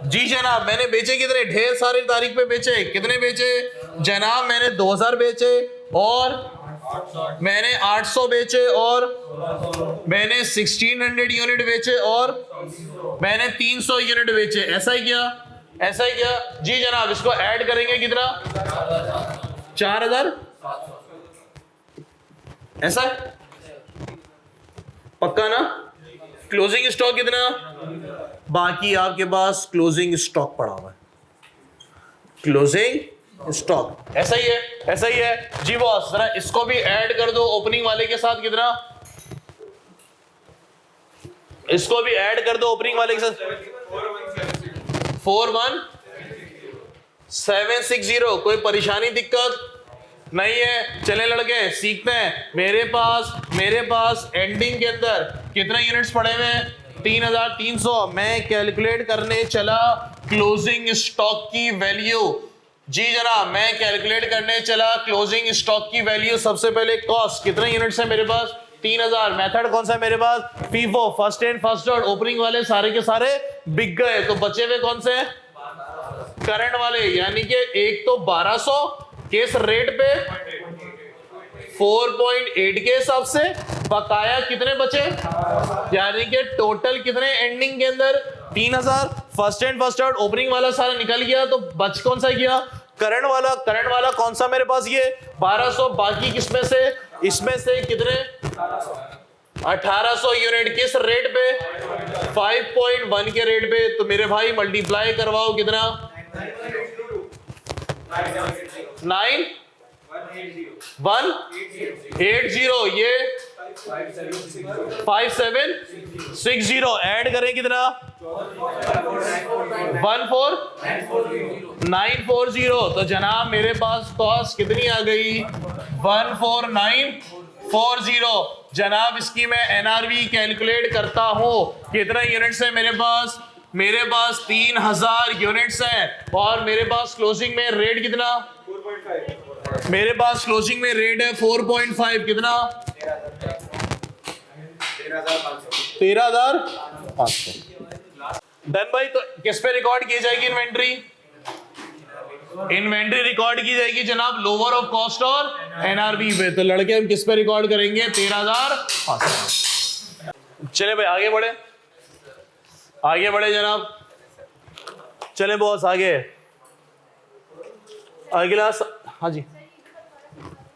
Speaker 1: जी जनाब मैंने बेचे कितने? ढेर सारे तारीख पे बेचे। कितने बेचे जनाब? मैंने 2,000 बेचे, और मैंने 800 बेचे, और मैंने 1600 यूनिट बेचे, और मैंने 300 यूनिट बेचे। ऐसा ही क्या? ऐसा ही क्या जी जनाब? इसको ऐड करेंगे कितना? 4,000। ऐसा है? पक्का ना? क्लोजिंग स्टॉक कितना? बाकी आपके पास क्लोजिंग स्टॉक पड़ा हुआ है, क्लोजिंग स्टॉक। ऐसा ही है, ऐसा ही है जी बॉस। जरा इसको भी ऐड कर दो ओपनिंग वाले के साथ। कितना? इसको भी ऐड कर दो ओपनिंग वाले के साथ। 41760। कोई परेशानी दिक्कत नहीं है? चले लड़के सीखते हैं। मेरे पास एंडिंग के अंदर कितने यूनिट्स पड़े हुए हैं? 3,300। मैं कैलकुलेट करने चला क्लोजिंग स्टॉक की वैल्यू। जी जनाब मैं कैलकुलेट करने चला क्लोजिंग स्टॉक की वैल्यू। सबसे पहले कॉस्ट, कितने यूनिट्स है मेरे पास? 3,000। मेथड कौन सा है मेरे पास? FIFO, first in first out. Opening वाले सारे के सारे बिक गए, तो बचे हुए कौन से? करंट वाले। यानी कि एक तो 1200 किस रेट पे? 4.8 के हिसाब से। बकाया कितने बचे? यानी कि टोटल कितने एंडिंग के अंदर? 3,000। First and first out opening वाला सारा निकल गया, तो बच कौन सा गया? करंट वाला। करंट वाला कौन सा मेरे पास? ये 1200। बाकी किसमें से? इसमें से कितने? 1800 यूनिट। किस रेट पे? 5.1 के रेट पे। तो मेरे भाई मल्टीप्लाई करवाओ, कितना? 9,180। ये 5,760। ऐड करें कितना? 14,940। तो जनाब मेरे पास कॉस्ट कितनी आ गई? 14,940। जनाब इसकी मैं एनआरवी कैलकुलेट करता हूं। कितने यूनिट्स है मेरे पास? मेरे पास 3,000 यूनिट्स हैं, और मेरे पास क्लोजिंग में रेट कितना? 4.5। मेरे पास क्लोजिंग में रेट है 4.5। कितना? 13,500। डन भाई। तो किस पे रिकॉर्ड की जाएगी इन्वेंट्री? इन्वेंट्री रिकॉर्ड की जाएगी जनाब लोअर ऑफ कॉस्ट और एनआरवी पे। तो लड़के हम किस पे रिकॉर्ड करेंगे? 13,500। चले भाई आगे बढ़े, आगे बढ़े जनाब। चले बॉस आगे। अगला हाँ जी,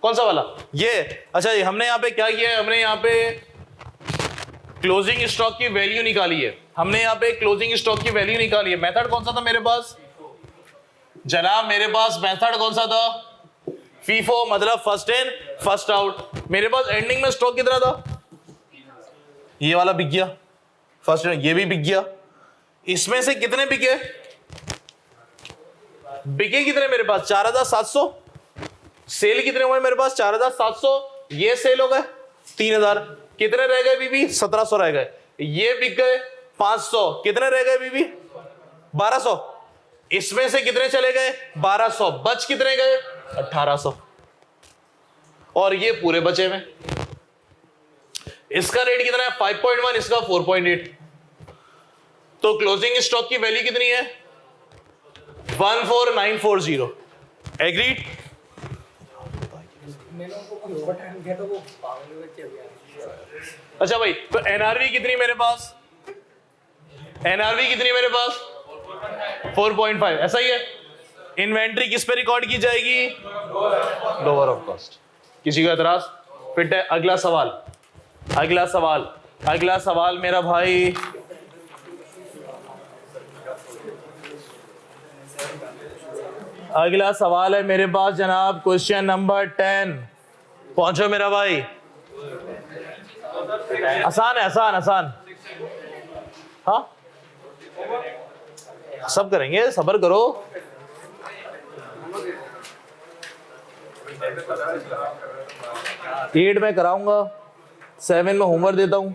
Speaker 1: कौन सा वाला? ये अच्छा जी। हमने यहाँ पे क्या किया है? हमने यहाँ पे क्लोजिंग स्टॉक की वैल्यू निकाली है। हमने यहाँ पे क्लोजिंग स्टॉक की वैल्यू निकाली है। मेथड कौन सा था मेरे पास जनाब? मेरे पास मेथड कौन सा था? फीफो, मतलब फर्स्ट इन फर्स्ट आउट। मेरे पास एंडिंग में स्टॉक कितना था? ये वाला बिक गया फर्स्ट इन, ये भी बिक गया। इसमें से कितने बिके? बिके कितने मेरे पास? 4,700। सेल कितने हुए मेरे पास? 4,700। ये सेल हो गए 3,000। कितने रह गए बीबी? 1,700 रह गए। ये बिक गए 500। कितने रह गए बीबी? 1,200। इसमें से कितने चले गए? 1,200। बच कितने गए? 1,800। और ये पूरे बचे में। इसका रेट कितना है? 5.1। इसका 4.8। तो क्लोजिंग स्टॉक की वैल्यू कितनी है? 14,940। एग्रीड? अच्छा भाई, तो एनआरवी कितनी मेरे पास? एनआरवी कितनी मेरे पास? 4.5 ऐसा ही है। इन्वेंट्री किस पे रिकॉर्ड की जाएगी? Lower of cost. किसी का एतराज? फिट है। अगला सवाल, अगला सवाल, अगला सवाल मेरा भाई, अगला सवाल है मेरे पास जनाब, क्वेश्चन नंबर 10। पहुंचो मेरा भाई। आसान है, आसान आसान। हाँ सब करेंगे, सब्र करो। 8 में कराऊंगा, 7 में होमवर्क देता हूं।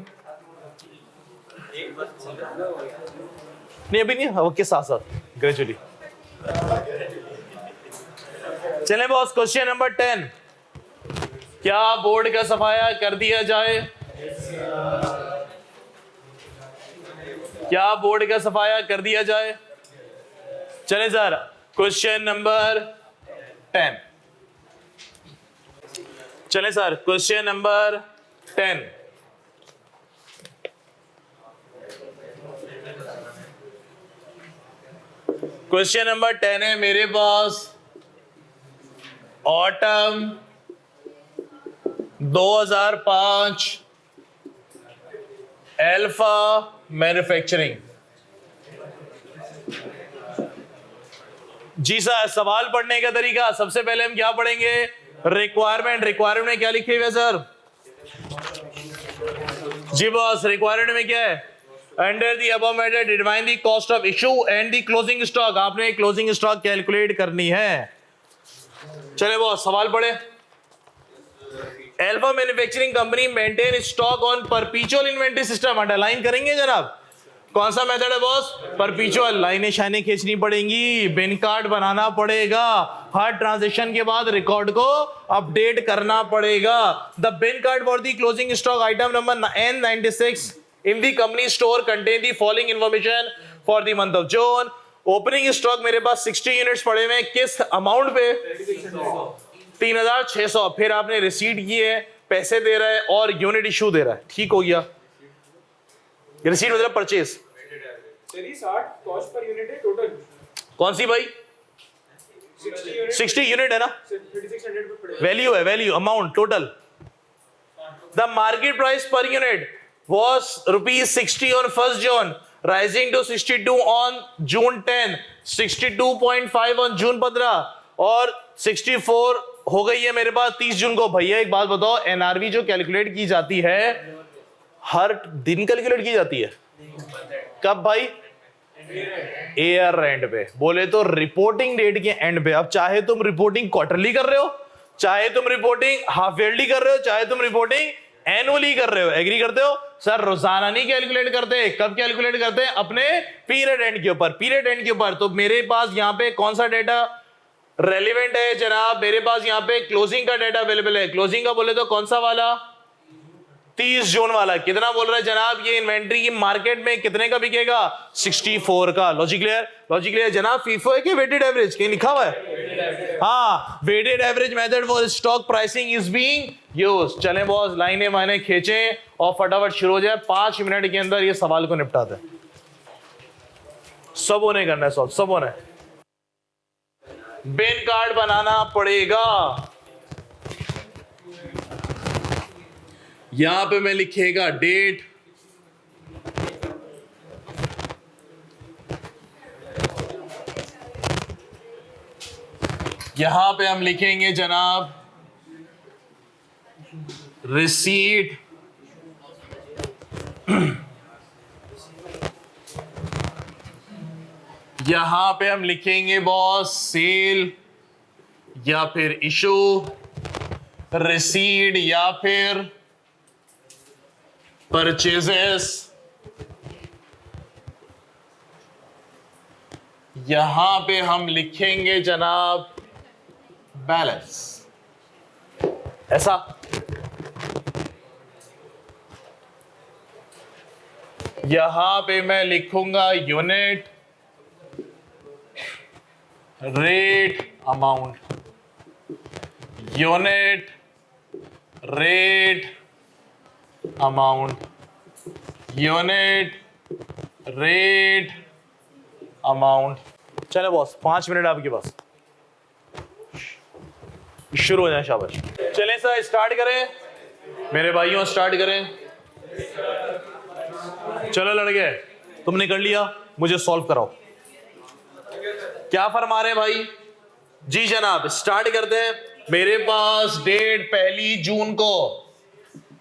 Speaker 1: नहीं अभी नहीं, वक्त के साथ साथ ग्रेजुअली। चलें बॉस, क्वेश्चन नंबर 10। क्या बोर्ड का सफाया कर दिया जाए? क्या बोर्ड का सफाया कर दिया जाए? चले सर, क्वेश्चन नंबर 10। चले sir, question number 10। Question number 10 है मेरे पास, ऑटम 2005 अल्फा मैन्युफैक्चरिंग। जी सर, सवाल पढ़ने का तरीका, सबसे पहले हम क्या पढ़ेंगे? रिक्वायरमेंट। रिक्वायरमेंट में क्या लिखे हुए सर? जी बॉस, रिक्वायरमेंट में क्या है? Under the above method determine the cost of issue and the closing stock. आपने क्लोजिंग स्टॉक कैलकुलेट करनी है। चले बॉस, सवाल पढ़े। Alpha manufacturing company maintain stock on perpetual inventory system. Underline करेंगे जनाब। कौन सा मेथड है बॉस? परपेचुअल। लाइनें शाइनें खींचनी पड़ेंगी, बिन कार्ड बनाना पड़ेगा, हर ट्रांजैक्शन के बाद रिकॉर्ड को अपडेट करना पड़ेगा। The bin card for the closing stock item number N96 in the company store contain the following information for the month of June. Opening stock मेरे पास 60 यूनिट्स पड़े हुए हैं। किस अमाउंट पे? 3600। फिर आपने रिसीट की है, पैसे दे रहा है और यूनिट इशू दे रहा है। ठीक हो गया। रिसीट मतलब परचेज।
Speaker 2: 60 कॉस्ट पर यूनिट है टोटल।
Speaker 1: कौन सी भाई? 60 यूनिट है ना?
Speaker 2: 3600 पे पड़ेगा।
Speaker 1: वैल्यू है, value, amount total. The market price per unit was ₹60 on 1st June, rising to 62 on June 10, 62.5 on June 15 और 64 हो गई है मेरे पास 30 जून को। भैया एक बात बताओ, एनआरवी जो कैलकुलेट की जाती है हर दिन कैलकुलेट की जाती है। कब भाई? एयर एंड पे, बोले तो रिपोर्टिंग डेट के एंड पे। अब चाहे तुम रिपोर्टिंग क्वार्टरली कर रहे हो, चाहे तुम रिपोर्टिंग हाफ ईयरली कर रहे हो, चाहे तुम रिपोर्टिंग एनुअली कर रहे हो। एग्री करते हो? सर रोजाना नहीं कैलकुलेट करते। कब कैलकुलेट करते हैं? अपने पीरियड एंड के ऊपर। पीरियड एंड के ऊपर तो मेरे पास यहां पे कौन सा डेटा रेलिवेंट है जनाब? मेरे पास यहां पे क्लोजिंग का डेटा अवेलेबल है। क्लोजिंग का बोले तो कौन सा वाला? 30 जून वाला। कितना बोल रहा है जनाब? ये इन्वेंट्री की मार्केट में कितने का बिकेगा? 64 का। Logic clear? लॉजिक क्लियर जनाब। फीफो है कि वेटेड एवरेज? कहीं लिखा हुआ है? हाँ, weighted average method for stock pricing is being used. चलें बॉस, लाइनें माने खींचें और फटाफट शुरू हो जाए। 5 मिनट के अंदर ये सवाल को निपटाते हैं। सबों ने करना है सॉल्व, सबों ने। बिन कार्ड बनाना पड़ेगा। यहां पे मैं लिखेगा डेट, यहां पे हम लिखेंगे जनाब रिसीट, यहां पे हम लिखेंगे बॉस सेल या फिर इशू, रिसीट या फिर परचेजेस। यहां पे हम लिखेंगे जनाब बैलेंस। ऐसा यहां पे मैं लिखूंगा unit, rate, amount, unit, rate, amount, unit, rate, amount. चले बॉस 5 मिनट आपके पास, शुरू हो जाए। शाबाश, चलें सर स्टार्ट करें मेरे भाइयों, स्टार्ट करें। चलो लड़के, तुमने कर लिया, मुझे सॉल्व कराओ। क्या फरमा रहे भाई? जी जनाब, स्टार्ट करते हैं। मेरे पास डेट 1 जून को,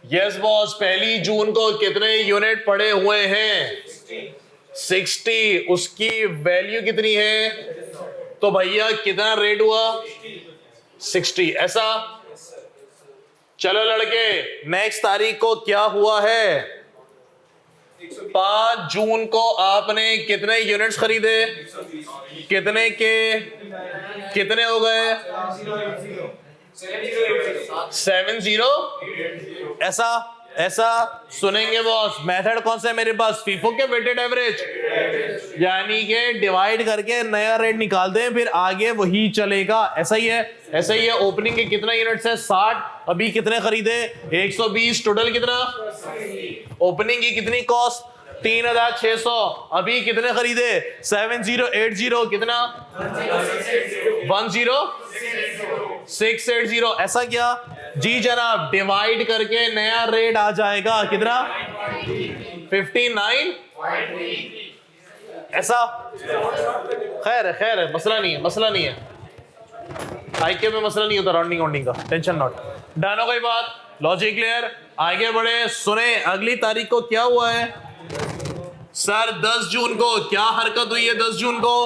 Speaker 1: यस बॉस, 1 जून को कितने यूनिट पड़े हुए हैं? 60। उसकी वैल्यू कितनी है? तो भैया कितना रेट हुआ? 60। ऐसा? चलो लड़के, नेक्स्ट तारीख को क्या हुआ है? 5 जून को आपने कितने यूनिट्स खरीदे? कितने के कितने हो गए? 70। ऐसा सुनेंगे बॉस। मेथड कौन सा है मेरे पास? फीफो के वेटेड एवरेज, यानी कि डिवाइड करके नया रेट निकाल दें, फिर आगे वही चलेगा। ऐसा ही है, ऐसा ही है। ओपनिंग के कितना यूनिट्स है? 60। अभी कितने खरीदे? 120। टोटल कितना? ओपनिंग की कितनी कॉस्ट? 3600। अभी कितने खरीदे? 7080। कितना? 10680। ऐसा क्या? जी जनाब, डिवाइड करके नया रेट आ जाएगा। कितना? 59। ऐसा? खैर है, मसला नहीं है, मसला नहीं है। आईके में मसला नहीं होता राउंडिंग वाउंडिंग का, टेंशन नॉट। डन हो गई बात, लॉजिक क्लियर। आगे बढ़े, सुने अगली तारीख को क्या हुआ है सर? 10 जून को क्या हरकत हुई है? 10 जून को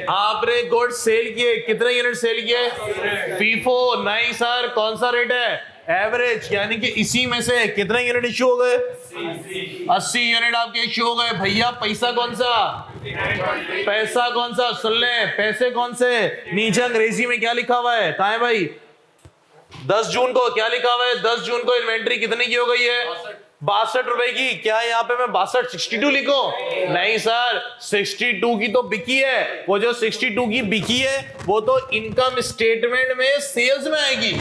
Speaker 1: आपने गुड सेल किए। कितने यूनिट सेल किए? फीफो नहीं सर, कौन सा रेट है? एवरेज, यानी कि इसी में से कितने यूनिट इश्यू हो गए? 80 यूनिट आपके इश्यू हो गए। भैया पैसा कौन सा? पैसा कौन सा? सुन ले, पैसे कौन से? नीचे अंग्रेजी में क्या लिखा हुआ है? कहाँ है भाई? 10 जून को क्या लिखा हुआ है? 10 जून को इन्वेंट्री कितने की हो गई है? 62 रुपए की। क्या यहाँ पे मैं 62 लिखूं? नहीं सर, 62 की तो बिकी है। वो जो 62 की बिकी है वो तो इनकम स्टेटमेंट में सेल्स में आएगी।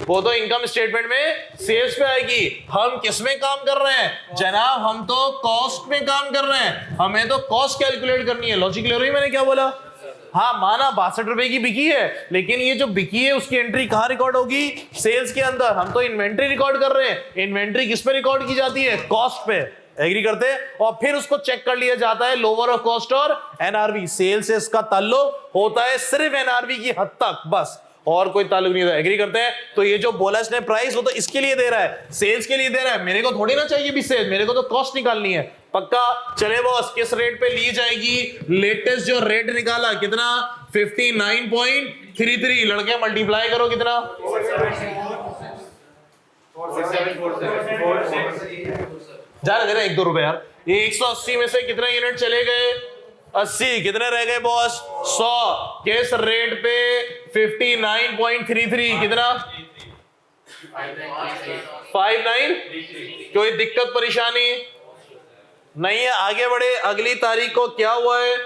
Speaker 1: वो तो इनकम स्टेटमेंट में सेल्स पे आएगी। हम किस में काम कर रहे हैं जनाब? हम तो कॉस्ट में काम कर रहे हैं। हमें तो कॉस्ट कैलकुलेट करनी है। लॉजिक क्लियर हुई? मैंने क्या बोला? हाँ माना 62 रुपए की बिकी है, लेकिन ये जो बिकी है उसकी एंट्री कहाँ रिकॉर्ड होगी? सेल्स के अंदर। हम तो इन्वेंट्री रिकॉर्ड कर रहे हैं। इन्वेंट्री किस पे रिकॉर्ड की जाती है? कॉस्ट पे। एग्री करते हैं? और फिर उसको चेक कर लिया जाता है लोअर ऑफ कॉस्ट और एनआरवी। सेल्स से इसका ताल्लुक होता है सिर्फ एनआरवी की हद तक, बस, और कोई ताल्लुक नहीं होता। एग्री करते हैं? तो ये जो बोला इसने प्राइस, वो तो इसके लिए दे रहा है, सेल्स के लिए दे रहा है। मेरे को थोड़ी ना चाहिए भी सेल्स, मेरे को तो कॉस्ट निकालनी है। पक्का? चले बॉस, किस रेट पे ली जाएगी? लेटेस्ट जो रेट निकाला कितना? 59.33। लड़के मल्टीप्लाई करो कितना? जा रहे थे ना 1-2 रुपए यार। ये 180 में से कितने यूनिट चले गए? 80। कितने रह गए बॉस? 100। किस रेट पे? 59.33। कितना? 59। कोई दिक्कत परेशानी नहीं है? आगे बढ़े, अगली तारीख को क्या हुआ है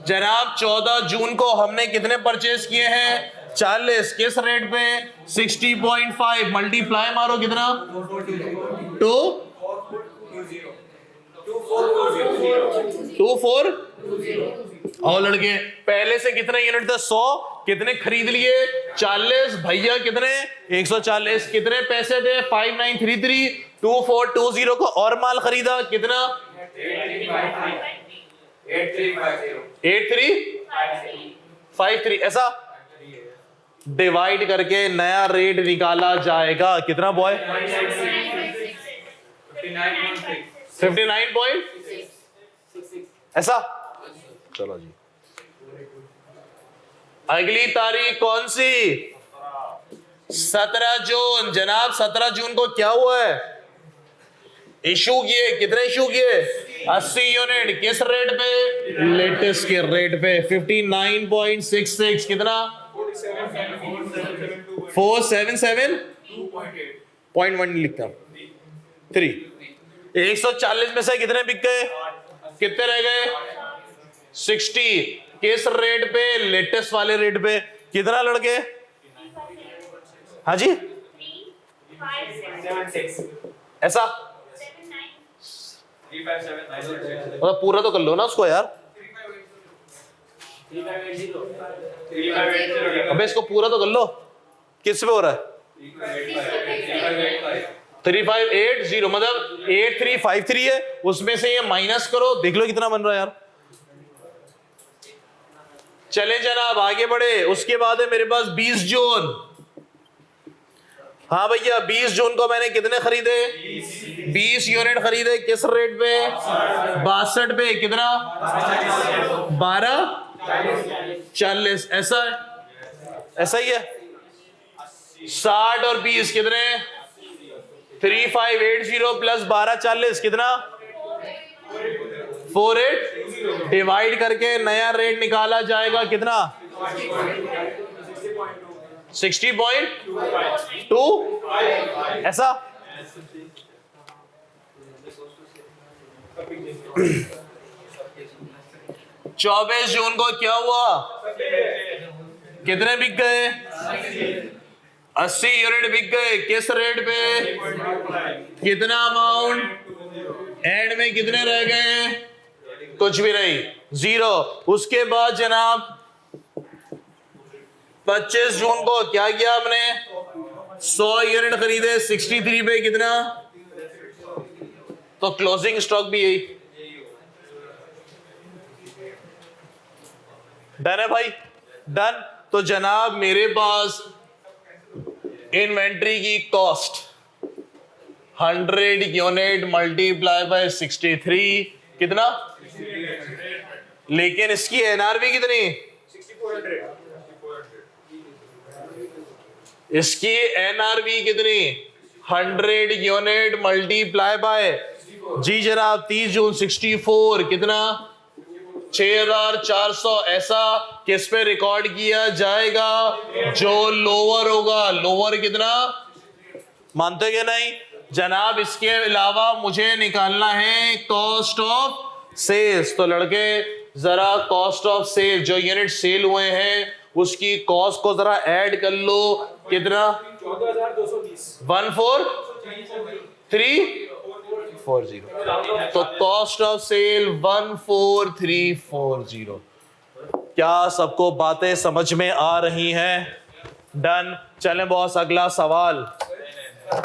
Speaker 1: जनाब? 14 जून को हमने कितने परचेज किए हैं? 40। किस रेट पे? 60.5। मल्टीप्लाई मारो कितना? 24। और लड़के पहले से कितने यूनिट थे? 100। कितने खरीद लिए? 40। भैया कितने? 140। कितने पैसे थे? 5933। 2420 को और माल खरीदा कितना? 8353। ऐसा? डिवाइड करके नया रेट निकाला जाएगा। कितना बॉय? 59.6। ऐसा? चलो जी, अगली तारीख कौन सी? 17 जून। जनाब 17 जून को क्या हुआ है? इशू किए। कितने इशू किए? 80 यूनिट। किस रेट पे? लेटेस्ट के रेट पे 59.66। कितना? 477.1 लिखता हूं 3। 140 में से कितने बिक गए? कितने रह गए? 60। किस रेट पे? लेटेस्ट वाले रेट पे। कितना लड़के? हाँ जी,
Speaker 3: 356
Speaker 1: ऐसा? मतलब पूरा तो कर लो ना उसको यार, अबे इसको पूरा तो कर लो। किस पे हो रहा है? 3580, मतलब 8353 है, उसमें से ये माइनस करो, देख लो कितना बन रहा है यार। चले जनाब आगे बढ़े। उसके बाद है मेरे पास 20 जून। हाँ भैया 20 जून को मैंने कितने खरीदे? 20 यूनिट खरीदे। किस रेट पे? 62 पे। कितना? 12.40। ऐसा है, ऐसा ही है। 60 और 20 कितने? 3580 प्लस 12.40 कितना? 48। डिवाइड करके नया रेट निकाला जाएगा कितना? 60.2। ऐसा। चौबीस जून को क्या हुआ? कितने बिक गए? 80 यूनिट बिक गए। किस रेट पे? कितना अमाउंट? एंड में कितने रह गए? कुछ भी नहीं, 0। उसके बाद जनाब 25 जून को क्या किया हमने? 100 यूनिट खरीदे 63 पे। कितना? तो क्लोजिंग स्टॉक भी यही। डन है भाई? डन। तो जनाब मेरे पास इन्वेंट्री की कॉस्ट 100 यूनिट मल्टीप्लाई बाय 63 कितना? लेकिन इसकी एनआरवी कितनी?
Speaker 2: 6400।
Speaker 1: इसकी एनआरवी कितनी? 100 यूनिट मल्टीप्लाई बाय, जी जनाब 30 जून 64 कितना? 6400। ऐसा किस पे रिकॉर्ड किया जाएगा? जो लोअर होगा। लोअर कितना? मानते कि नहीं जनाब? इसके अलावा मुझे निकालना है कॉस्ट ऑफ सेल्स। तो लड़के जरा कॉस्ट ऑफ सेल, जो यूनिट सेल हुए हैं उसकी कॉस्ट को जरा ऐड कर लो। कितना?
Speaker 2: 14220।
Speaker 1: 14340। तो कॉस्ट ऑफ सेल 14340। क्या सबको बातें समझ में आ रही हैं? डन। चलें बॉस अगला सवाल।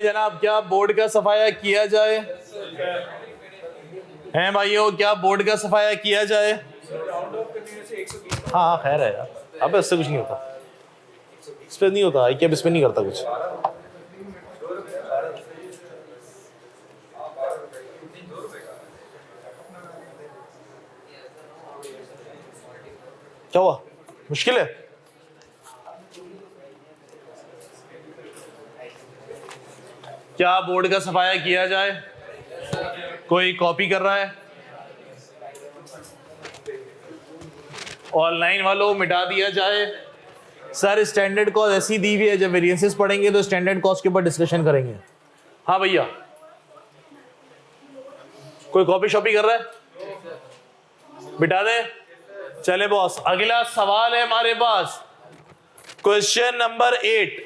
Speaker 1: जनाब क्या बोर्ड का सफाया किया जाए? हैं भाइयों, क्या बोर्ड का सफाया किया जाए?
Speaker 2: राउंड ऑफ करने से 120।
Speaker 1: हाँ खैर है यार, अबे इससे कुछ नहीं होता, इस पे नहीं होता। क्या इस पे नहीं करता कुछ? क्या हुआ? मुश्किल है? क्या बोर्ड का सफाया किया जाए? कोई कॉपी कर रहा है? ऑनलाइन वालों मिटा दिया जाए। सर स्टैंडर्ड कॉस्ट ऐसी दी हुई है, जब वेरिएंसेस पढ़ेंगे तो स्टैंडर्ड कॉस्ट के ऊपर डिस्कशन करेंगे। हाँ भैया, कोई कॉपी शॉपी कर रहा है? मिटा दे। चले बॉस अगला सवाल है हमारे पास, क्वेश्चन नंबर 8।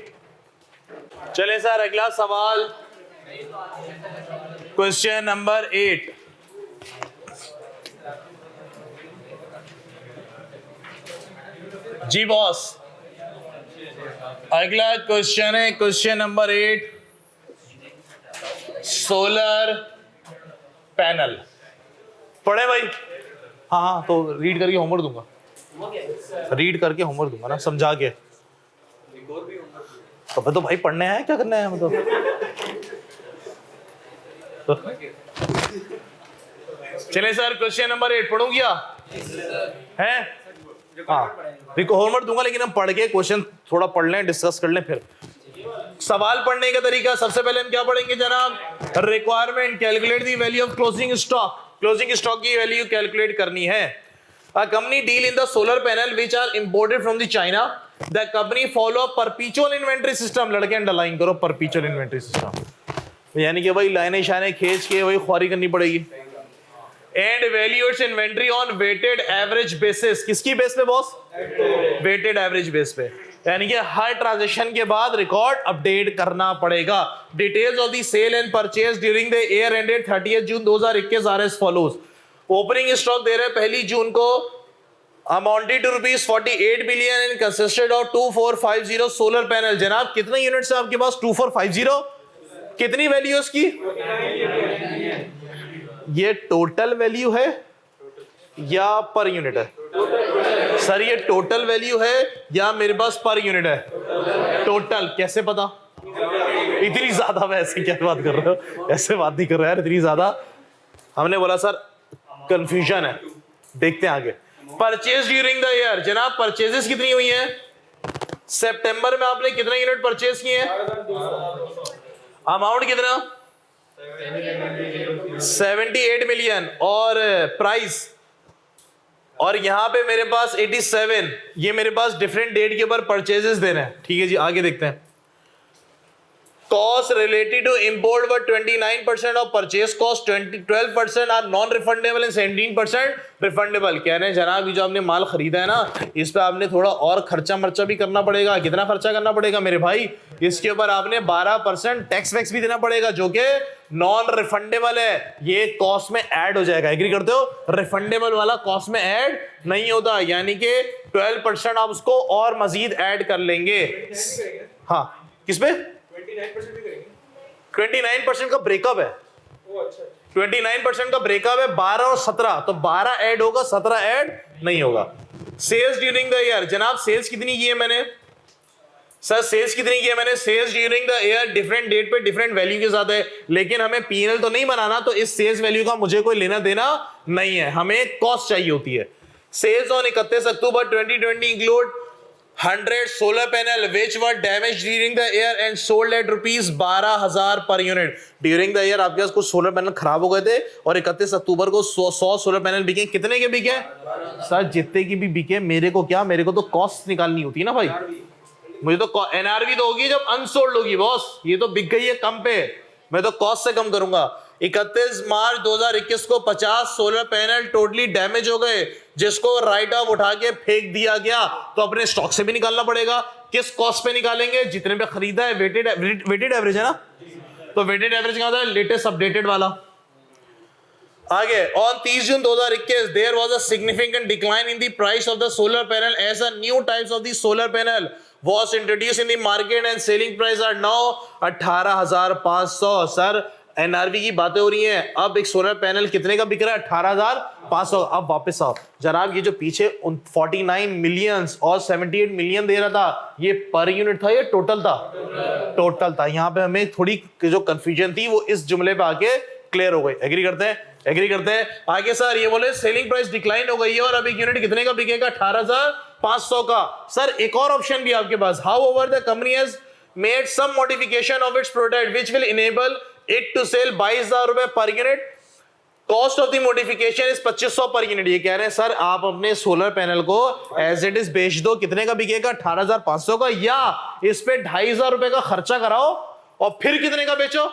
Speaker 1: चले सर अगला सवाल, क्वेश्चन नंबर 8। जी बॉस अगला क्वेश्चन है क्वेश्चन नंबर 8, सोलर पैनल। पढ़े भाई? हाँ हाँ, तो रीड करके होमवर्क दूंगा, रीड करके होमवर्क दूंगा ना, समझा के। तो भाई पढ़ने हैं, क्या करना है मतलब? चले सर क्वेश्चन नंबर 8 पढ़ूं क्या? हैं? हाँ देखो होमवर्क दूंगा, लेकिन हम पढ़ के क्वेश्चन थोड़ा पढ़ लें, डिस्कस कर लें। फिर सवाल पढ़ने का तरीका, सबसे पहले हम क्या पढ़ेंगे जनाब? Requirement, calculate the value of closing stock. Closing stock की वैल्यू कैलकुलेट करनी है। A company deal in the solar panel which are imported from the China. The company follow a perpetual inventory system। लड़के underline करो, perpetual inventory system, यानी कि भाई लाइनें शाने खींच के वही ख्वारी करनी पड़ेगी। And values inventory on weighted average basis। किसकी बेस पे बॉस? weighted average बेस पे। यानी कि हर ट्रांजेक्शन के बाद रिकॉर्ड अपडेट करना पड़ेगा। Details of the sale and purchase during the year ended 30 June 2021 are as follows. Opening stock दे रहे हैं पहली जून को, amounted to rupees 48 billion and consisted of 2450 solar panel. जनाब कितने यूनिट्स है आपके पास? 2450। कितनी वैल्यू है उसकी? ये टोटल वैल्यू है या पर यूनिट है? सर ये टोटल वैल्यू है या मेरे पास पर यूनिट है? टोटल। कैसे पता? इतनी ज्यादा? वैसे क्या बात कर रहे हो, ऐसे बात नहीं कर रहे यार, इतनी ज्यादा। हमने बोला सर कंफ्यूजन है, देखते हैं आगे। परचेज ड्यूरिंग द ईयर, जनाब परचेजेस कितनी हुई हैं? सितंबर में आपने कितने यूनिट परचेज किए हैं? अमाउंट कितना? 78 मिलियन। और प्राइस, और यहां पे मेरे पास 87। ये मेरे पास डिफरेंट डेट के ऊपर परचेजेस देने हैं। ठीक है जी, आगे देखते हैं। Costs related to import were 29% of purchase cost, 12% are non-refundable and 17% refundable। कह रहे हैं जनाब ये जो आपने माल खरीदा है ना, इस पे आपने थोड़ा और खर्चा मर्चा भी करना पड़ेगा। कितना खर्चा करना पड़ेगा मेरे भाई? इसके ऊपर आपने 12% टैक्स वैक्स भी देना पड़ेगा, जो कि नॉन रिफंडेबल है। ये कॉस्ट में ऐड हो जाएगा। एग्री करते हो? रिफंडेबल वाला कॉस्ट में ऐड नहीं होता, यानी कि 12% आप उसको और मजीद ऐड कर लेंगे। हाँ, किस पे?
Speaker 2: 29% भी करेंगे।
Speaker 1: 29% का ब्रेकअप है।
Speaker 2: ओ अच्छा।
Speaker 1: 29% का ब्रेकअप है, 12 और 17, तो 12 ऐड होगा, 17 ऐड नहीं होगा। सेल्स ड्यूरिंग द ईयर, जनाब सेल्स कितनी की है मैंने? सर सेल्स कितनी की है मैंने? Sales during the year different date पे डिफरेंट वैल्यू के साथ है, लेकिन हमें पीएनएल तो नहीं बनाना, तो इस सेल्स वैल्यू का मुझे कोई लेना देना नहीं है, हमें कॉस्ट चाहिए होती है। Sales on 31 October 2020 include 100 solar panel which were damaged during the year and sold at rupees 12,000 per unit। During the year आपके पास कुछ सोलर पैनल खराब हो गए थे और 31 अक्टूबर को 100 सोलर पैनल बिके। कितने के बिके? सर जितने की भी बिके, मेरे को क्या, मेरे को तो कॉस्ट निकालनी होती है ना भाई। मुझे तो एनआरवी तो होगी जब अनसोल्ड होगी बॉस। ये तो बिक गई है कम पे, मैं तो कॉस्ट से कम करूंगा। 31 मार्च 2021 को 50 सोलर पैनल टोटली डैमेज हो गए, जिसको राइट ऑफ उठा के फेंक दिया गया, तो अपने स्टॉक से भी निकालना पड़ेगा। किस कॉस्ट पे निकालेंगे? जितने पे खरीदा है। वेटेड एवरेज है ना, तो वेटेड एवरेज क्या होता है? लेटेस्ट अपडेटेड वाला। आगे, on 30 June 2021 there was a significant decline in the price of the solar panel as a new types of the solar panel was introduced in the market and selling price are now 18,500। Sir NRV की बातें हो रही हैं, अब एक solar panel कितने का बिक रहा है? 18,500। अब वापस आओ जनाब, ये जो पीछे 49 मिलियन और 78 मिलियन दे रहा था, ये पर यूनिट था या टोटल था? टोटल था। यहाँ पे हमें थोड़ी जो कंफ्यूजन थी वो इस जुमले पे आके क्लियर हो गई। एग्री करते हैं? एग्री करते हैं। आगे सर ये बोले सेलिंग प्राइस डिक्लाइन हो गई है और अब एक यूनिट कितने का बिकेगा? 18,500 का। सर एक और ऑप्शन भी आपके पास, however the company has made some modification of its product which will enable it to sell 22,000 रुपए per unit. Cost of the modification is 2500 per unit. ये कह रहे हैं सर आप अपने सोलर पैनल को एज इट इज बेच दो। कितने का बिकेगा? 18,500 का, या इस पे 2,500 रुपए का खर्चा कराओ और फिर कितने का बेचो?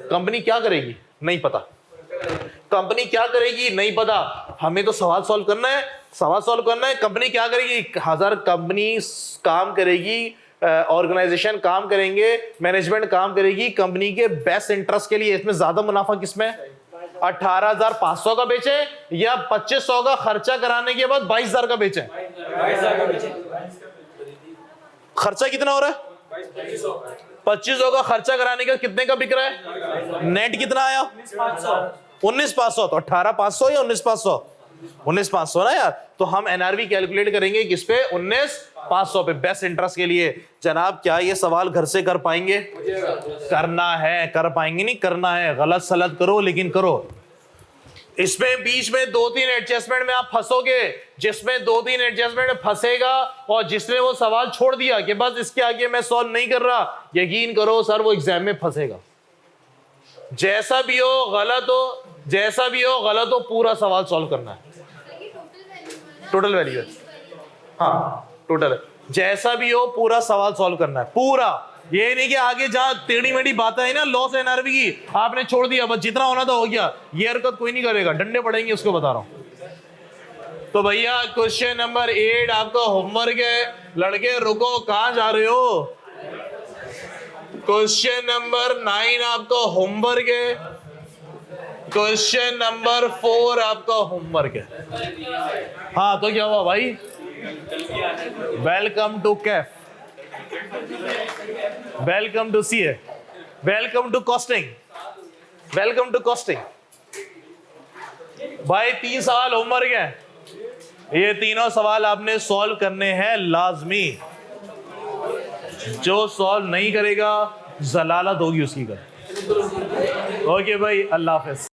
Speaker 1: कंपनी क्या करेगी? नहीं पता। कंपनी क्या करेगी? नहीं पता। हमें तो सवाल सॉल्व करना है, सवाल सॉल्व करना है। कंपनी क्या करेगी? 1000 कंपनी काम करेगी, ऑर्गेनाइजेशन काम करेंगे, मैनेजमेंट काम करेगी कंपनी के बेस्ट इंटरेस्ट के लिए। इसमें ज्यादा मुनाफा किसमें? 18,500 का बेचे या 2500 का खर्चा कराने के बाद 22,000 का बेचे? खर्चा कितना हो रहा है? 2500 का खर्चा कराने का कितने का बिक रहा है? नेट कितना आया? 19,500। तो 18,500 या 19,500? 19,500 ना यार। तो हम एनआरवी कैलकुलेट करेंगे किस पे? 19,500 पे, बेस्ट इंटरेस्ट के लिए। जनाब क्या ये सवाल घर से कर पाएंगे? करना है। कर पाएंगे नहीं, करना है। गलत सलत करो लेकिन करो। इसमें बीच में 2-3 एडजस्टमेंट में आप फंसोगे, जिसमें 2-3 एडजस्टमेंट में फंसेगा और जिसने वो सवाल छोड़ दिया कि बस इसके आगे मैं सॉल्व नहीं कर रहा, यकीन करो सर वो एग्जाम में फंसेगा। जैसा भी हो गलत हो, जैसा भी हो गलत हो, पूरा सवाल सॉल्व करना है। टोटल वैल्यू है, हाँ टोटल है। जैसा भी हो पूरा सवाल सॉल्व करना है, पूरा। ये नहीं कि आगे जहां टेढ़ी मेढ़ी बातें है ना लॉस एनआरवी की, आपने छोड़ दिया, बस जितना होना था हो गया। ये हरकत कोई नहीं करेगा, डंडे पड़ेंगे, उसको बता रहा हूं। तो भैया क्वेश्चन नंबर 8 आपका होमवर्क है। लड़के रुको, कहां जा रहे हो? क्वेश्चन नंबर 9 आपका होमवर्क है। क्वेश्चन नंबर 4 आपका होमवर्क है। हाँ तो क्या हुआ भाई? वेलकम टू कैफ, welcome to CA, welcome to costing, welcome to costing. भाई 3 सवाल होमवर्क है, ये तीनों सवाल आपने सॉल्व करने हैं लाजमी। जो सॉल्व नहीं करेगा जलालत होगी उसकी। कर ओके भाई, अल्लाह हाफिज।